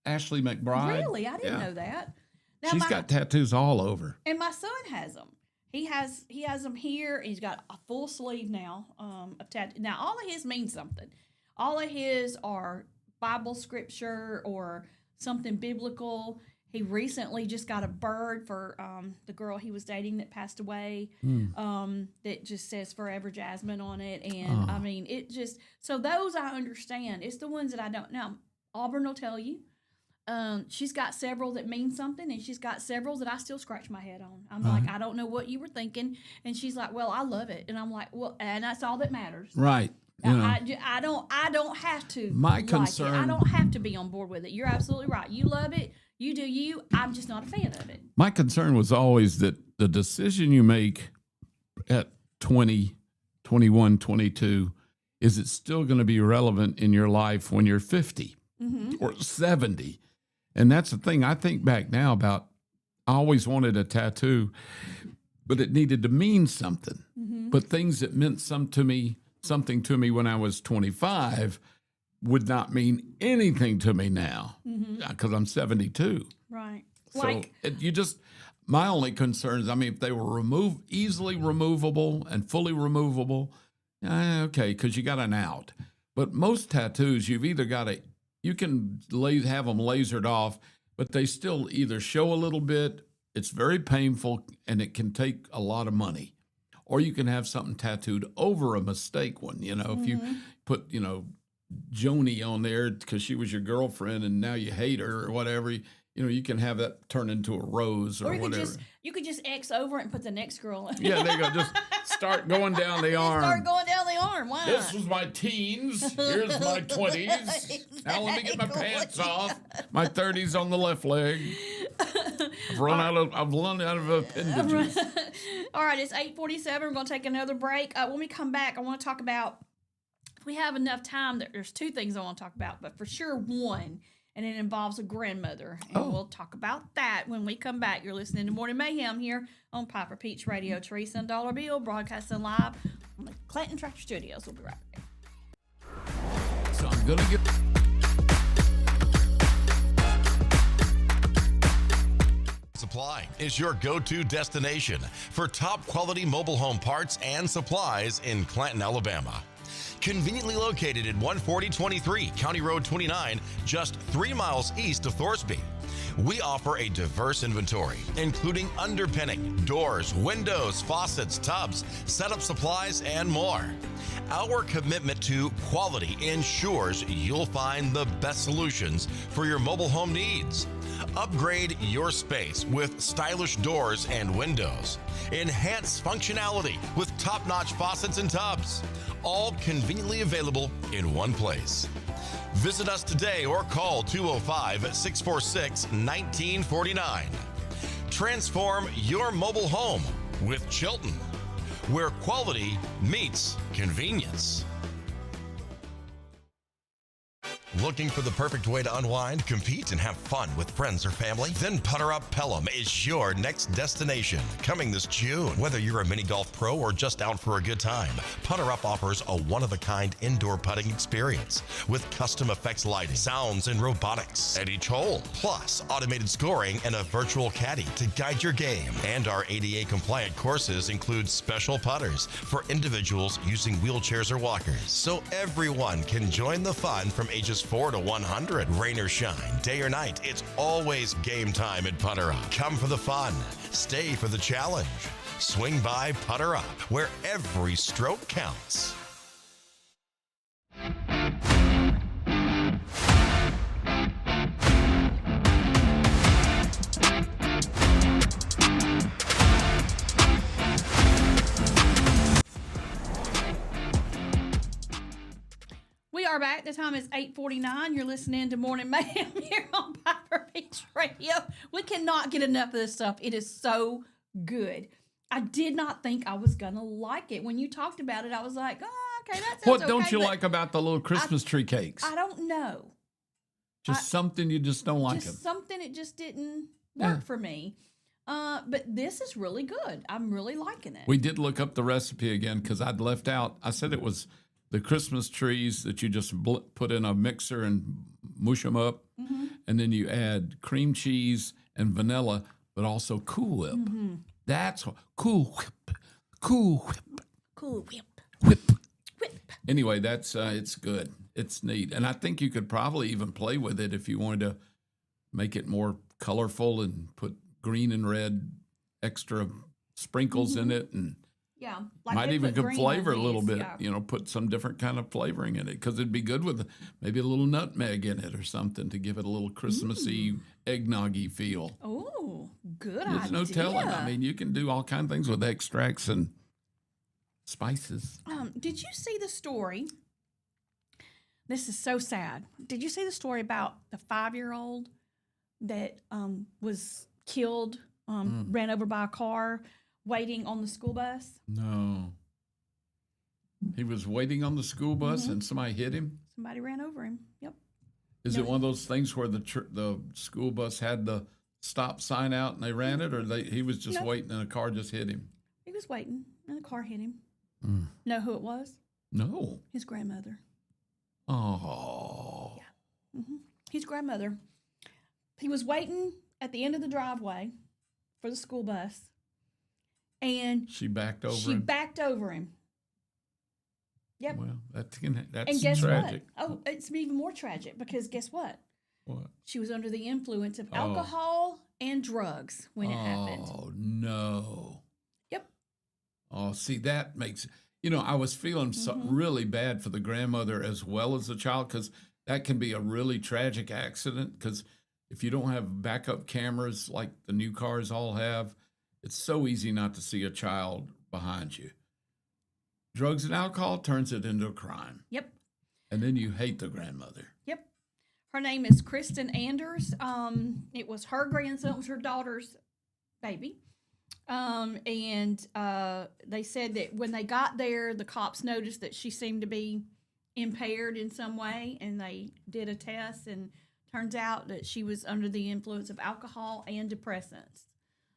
Ashley McBride. Really? I didn't Yeah. know that. Now, She's got tattoos all over. and my son has them. He has them here. He's got a full sleeve now of tattoo. Now all of his mean something. All of his are Bible scripture or something biblical. He recently just got a bird for the girl he was dating that passed away. That just says "Forever Jasmine" on it, and I mean it just. So those I understand. It's the ones that I don't. Now Auburn will tell you. She's got several that mean something, and she's got several that I still scratch my head on. I'm like, I don't know what you were thinking, and she's like, well, I love it, and I'm like, well, and that's all that matters. Right. You know, I don't have to. My like concern- it. I don't have to be on board with it. You're absolutely right. You love it. You do you. I'm just not a fan of it. my concern was always that the decision you make at 20, 21, 22, is it still going to be relevant in your life when you're 50 or 70? And that's the thing. I think back now about, I always wanted a tattoo, but it needed to mean something. But things that meant something to me when I was 25 would not mean anything to me now because I'm 72. Right. So my only concern is, I mean, if they were easily removable and fully removable, okay, because you got an out. But most tattoos, you've either got you can have them lasered off, but they still either show a little bit, it's very painful, and it can take a lot of money. Or you can have something tattooed over a mistake one. You know, if you put, Joni on there because she was your girlfriend and now you hate her or whatever, you can have that turn into a rose or whatever. You could just X over it and put the next girl in. Yeah, there you go. Just start going down the arm. Start going down the arm. Why? This was my teens. Here's my 20s. Now let me get my pants off. My 30s on the left leg. I've run out of appendages. All right, it's 8:47. We're going to take another break. When we come back, I want to talk about, if we have enough time, there's two things I want to talk about, but for sure one, and it involves a grandmother. And we'll talk about that when we come back. You're listening to Morning Mayhem here on Piper Peach Radio. Teresa and Dollar Bill broadcasting live from the Clinton Tractor Studios. We'll be right back. So I'm going to get... Supply is your go-to destination for top quality mobile home parts and supplies in Clanton, Alabama. Conveniently located at 14023 County Road 29, just 3 miles east of Thorsby. We offer a diverse inventory, including underpinning, doors, windows, faucets, tubs, setup supplies, and more. Our commitment to quality ensures you'll find the best solutions for your mobile home needs. Upgrade your space with stylish doors and windows. Enhance functionality with top-notch faucets and tubs. All conveniently available in one place. Visit us today or call 205-646-1949. Transform your mobile home with Chilton, where quality meets convenience. Looking for the perfect way to unwind, compete, and have fun with friends or family? Then Putter Up Pelham is your next destination. Coming this June. Whether you're a mini golf pro or just out for a good time, Putter Up offers a one-of-a-kind indoor putting experience with custom effects lighting, sounds, and robotics at each hole. Plus, automated scoring and a virtual caddy to guide your game. And our ADA-compliant courses include special putters for individuals using wheelchairs or walkers. So everyone can join the fun from ages 4 to 100. Rain or shine, day or night, it's always game time at Putter Up. Come for the fun, stay for the challenge. Swing by Putter Up, where every stroke counts. We are back. The time is 8:49. You're listening to Morning Mayhem here on Piper Peach Radio. We cannot get enough of this stuff. It is so good. I did not think I was going to like it. When you talked about it, I was like, oh, okay, that sounds What don't you but like about the little Christmas tree cakes? I don't know. Something you just don't like them. Just something, it just didn't work for me. But this is really good. I'm really liking it. We did look up the recipe again because I'd left out. I said it was the Christmas trees that you just put in a mixer and mush them up, and then you add cream cheese and vanilla, but also Cool Whip. That's what, Cool Whip, Cool Whip, Cool Whip. Whip. Whip. Anyway, that's it's good. It's neat, and I think you could probably even play with it if you wanted to make it more colorful and put green and red extra sprinkles in it, and Yeah. might they even put could green flavor on a little these, bit. yeah. You know, put some different kind of flavoring in it because it'd be good with maybe a little nutmeg in it or something to give it a little Christmassy, eggnoggy feel. Oh, good There's idea. no telling. I mean, you can do all kind of things with extracts and spices. Did you see the story? This is so sad. Did you see the story about the 5-year-old that was killed, ran over by a car, waiting on the school bus? No. He was waiting on the school bus and somebody hit him. Somebody ran over him. Yep. Is it one of those things where the school bus had the stop sign out and they ran it, or he was just No. waiting and a car just hit him? He was waiting, and the car hit him. Know who it was? No. His grandmother. Oh. His grandmother. He was waiting at the end of the driveway for the school bus, and She backed over she him. backed over him. Yep. Well, that's And guess tragic. what? Oh, it's even more tragic because guess what? What? She was under the influence of alcohol and drugs when it happened. Oh, no. Yep. Oh, see, that makes, I was feeling really bad for the grandmother as well as the child, because that can be a really tragic accident. Because if you don't have backup cameras like the new cars all have, it's so easy not to see a child behind you. Drugs and alcohol turns it into a crime. Yep. And then you hate the grandmother. Yep. Her name is Kristen Anders. It was her grandson, it was her daughter's baby. And they said that when they got there, the cops noticed that she seemed to be impaired in some way, and they did a test, and turns out that she was under the influence of alcohol and depressants,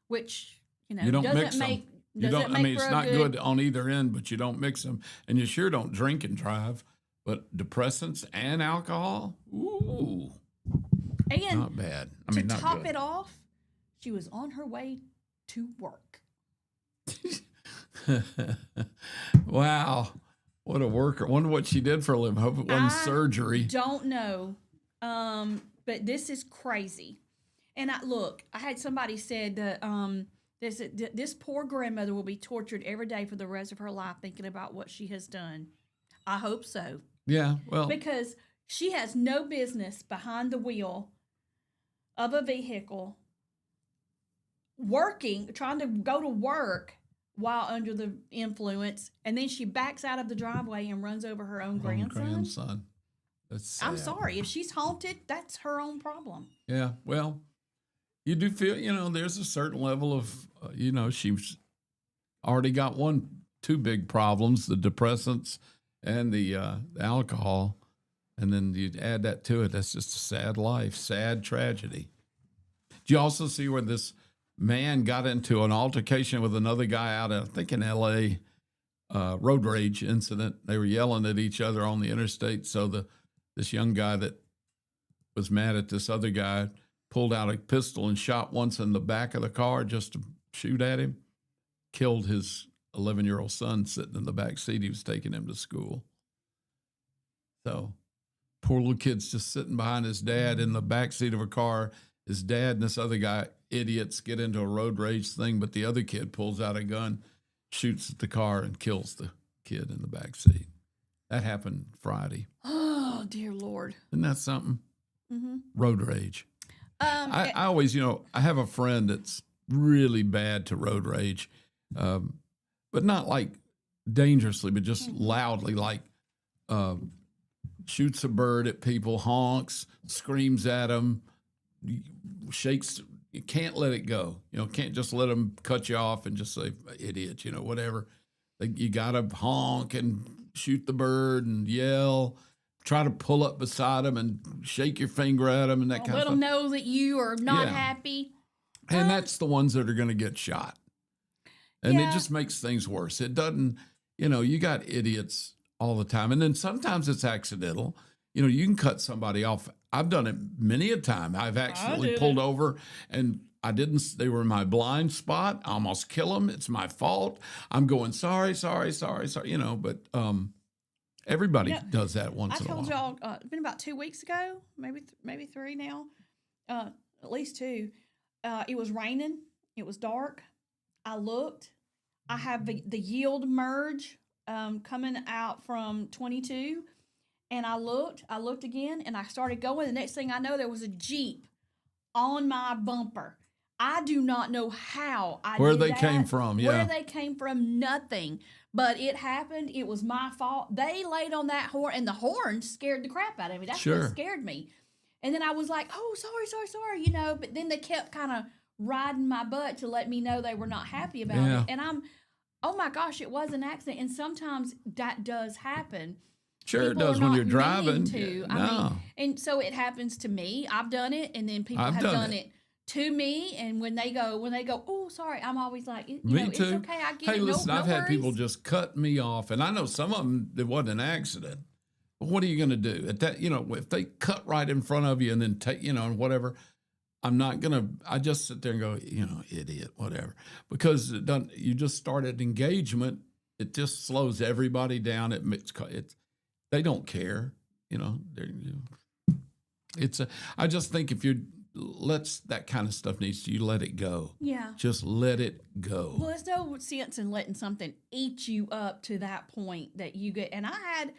which You don't doesn't mix them. make You doesn't don't. make I mean, for it's a not good on either end, but you don't mix them, and you sure don't drink and drive. But depressants and alcohol, ooh, And not bad. I to mean, not top good. it off, she was on her way to work. Wow, what a worker! Wonder what she did for a living. Hope it wasn't surgery. Don't know, but this is crazy. And I had somebody said that this poor grandmother will be tortured every day for the rest of her life thinking about what she has done. I hope so, Yeah, well, because she has no business behind the wheel of a vehicle, trying to go to work while under the influence, and then she backs out of the driveway and runs over her own grandson. That's I'm sad. sorry. If she's haunted, that's her own problem. Yeah, well, you do feel, there's a certain level of, she's already got two big problems, the depressants and the alcohol. And then you add that to it. That's just a sad life, sad tragedy. Did you also see where this man got into an altercation with another guy out, I think in L.A., road rage incident? They were yelling at each other on the interstate. So this young guy that was mad at this other guy pulled out a pistol and shot once in the back of the car just to shoot at him. Killed his 11-year-old son sitting in the back seat. He was taking him to school. So poor little kid's just sitting behind his dad in the back seat of a car. His dad and this other guy, idiots, get into a road rage thing, but the other kid pulls out a gun, shoots at the car, and kills the kid in the back seat. That happened Friday. Oh, dear Lord. Isn't that something? Mm-hmm. Road rage. I always, I have a friend that's really bad to road rage, but not like dangerously, but just loudly, like shoots a bird at people, honks, screams at them, shakes. You can't let it go. Can't just let them cut you off and just say, idiot, whatever. Like, you got to honk and shoot the bird and yell. Try to pull up beside them and shake your finger at them and that kind of Let stuff. them know that you are not Yeah. happy. And that's the ones that are going to get shot. And Yeah. it just makes things worse. It doesn't, you got idiots all the time. And then sometimes it's accidental. You know, you can cut somebody off. I've done it many a time. I've accidentally pulled over and they were in my blind spot. I almost kill them. It's my fault. I'm going, sorry, you know, but everybody does that once in a while. I told y'all, it's been about 2 weeks ago, maybe 3 now, at least 2. It was raining. It was dark. I looked. I have the yield merge coming out from 22. And I looked again, and I started going. The next thing I know, there was a Jeep on my bumper. I do not know how where they came from. Yeah, where they came from, nothing. But it happened. It was my fault. They laid on that horn, and the horn scared the crap out of me. That's what scared me. And then I was like, "Oh, sorry," you know. But then they kept kind of riding my butt to let me know they were not happy about it. And I'm, oh my gosh, it was an accident. And sometimes that does happen. Sure, people it does when you're driving. I mean, and so it happens to me. I've done it, and then people have done it to me. And when they go, oh, sorry, I'm always like, you know, too. It's okay. I get it. Hey, listen, I've had worries. people just cut me off, and I know some of them it wasn't an accident. But what are you going to do at that? You know, if they cut right in front of you and then take, you know, and whatever. I'm not going to, I just sit there and go, you know, idiot, whatever. Because you just started engagement. It just slows everybody down. They don't care, you know. I just think if that kind of stuff you let it go. Yeah. Just let it go. Well, there's no sense in letting something eat you up to that point that you get. And I had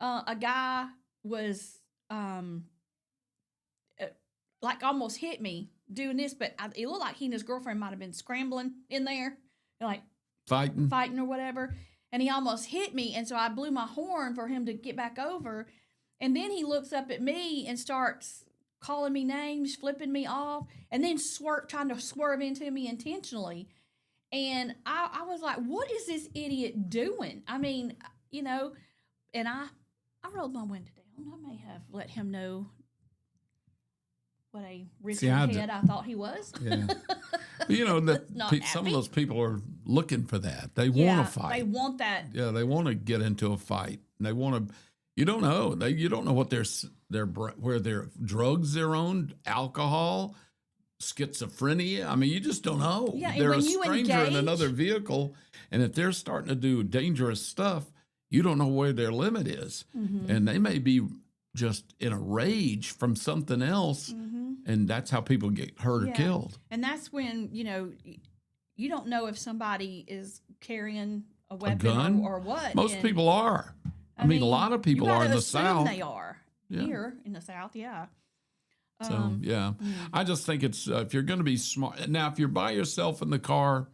a guy was like almost hit me doing this, but it looked like he and his girlfriend might have been scrambling in there, like fighting or whatever. And he almost hit me, and so I blew my horn for him to get back over. And then he looks up at me and starts calling me names, flipping me off, and then trying to swerve into me intentionally. And I was like, what is this idiot doing? I mean, you know, and I rolled my window down. I may have let him know what a rich head I thought he was. Yeah. But you know, some of those people are looking for that. They want to fight. They want that. Yeah, they want to get into a fight. And they want to. You don't know. You don't know what where their drugs they're on, alcohol, schizophrenia. I mean, you just don't know. Yeah, they're and a stranger in another vehicle, and if they're starting to do dangerous stuff, you don't know where their limit is, and they may be just in a rage from something else. And that's how people get hurt or killed. And that's when, you know, you don't know if somebody is carrying a weapon or what. Most people are. I mean, a lot of people are in the South. They are here in the South, yeah. So, I just think it's, if you're going to be smart. Now, if you're by yourself in the car,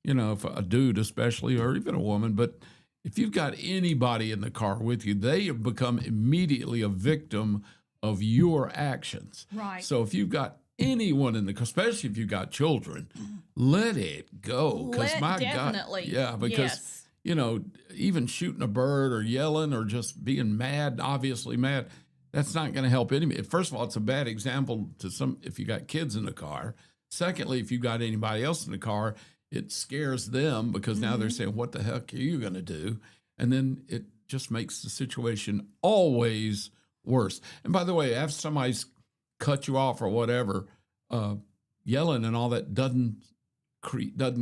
you know, if a dude especially, or even a woman, but if you've got anybody in the car with you, they have become immediately a victim of your actions. Right. So if you've got anyone in the car, especially if you've got children, let it go. Because definitely. God, yeah, because you know, even shooting a bird or yelling or just being mad, obviously mad, that's not going to help anybody. First of all, it's a bad example to if you got kids in the car. Secondly, if you got anybody else in the car, it scares them because now they're saying, what the heck are you going to do? And then it just makes the situation always worse. And by the way, if somebody's cut you off or whatever, yelling and all that doesn't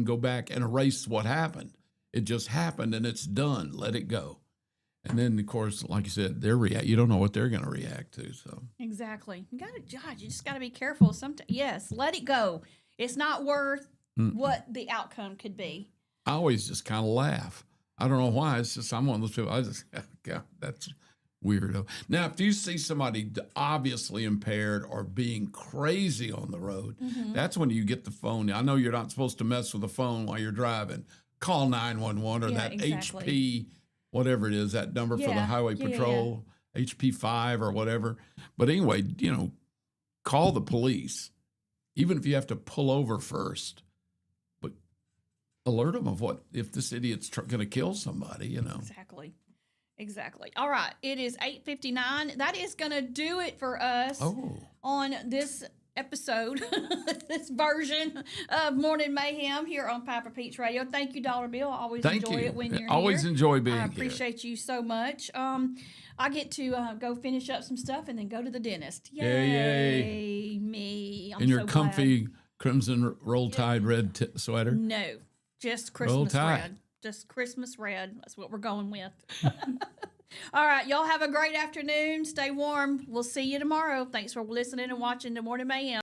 go back and erase what happened. It just happened and it's done. Let it go. And then, of course, like you said, you don't know what they're going to react to. So exactly, you just got to be careful. Sometimes, yes, let it go. It's not worth what the outcome could be. I always just kind of laugh. I don't know why. It's just I'm one of those people. I just God, that's weirdo. Now, if you see somebody obviously impaired or being crazy on the road, that's when you get the phone. I know you're not supposed to mess with the phone while you're driving. Call 911 or that HP, whatever it is, that number for the highway patrol, HP5 or whatever. But anyway, you know, call the police, even if you have to pull over first. But alert them of what if this idiot's going to kill somebody. You know, Exactly. All right. It is 8:59. That is going to do it for us on this episode, this version of Morning Mayhem here on Papa Pete's Radio. Thank you, Dollar Bill. I always Thank enjoy you. it when you're Always here. enjoy being I here. appreciate you so much. I get to go finish up some stuff and then go to the dentist. Yay. Me. I'm In your so comfy crimson roll tide red sweater. glad. No, just Roll Christmas Tide. red. Just Christmas red. That's what we're going with. All right, y'all have a great afternoon. Stay warm. We'll see you tomorrow. Thanks for listening and watching the Morning Mayhem.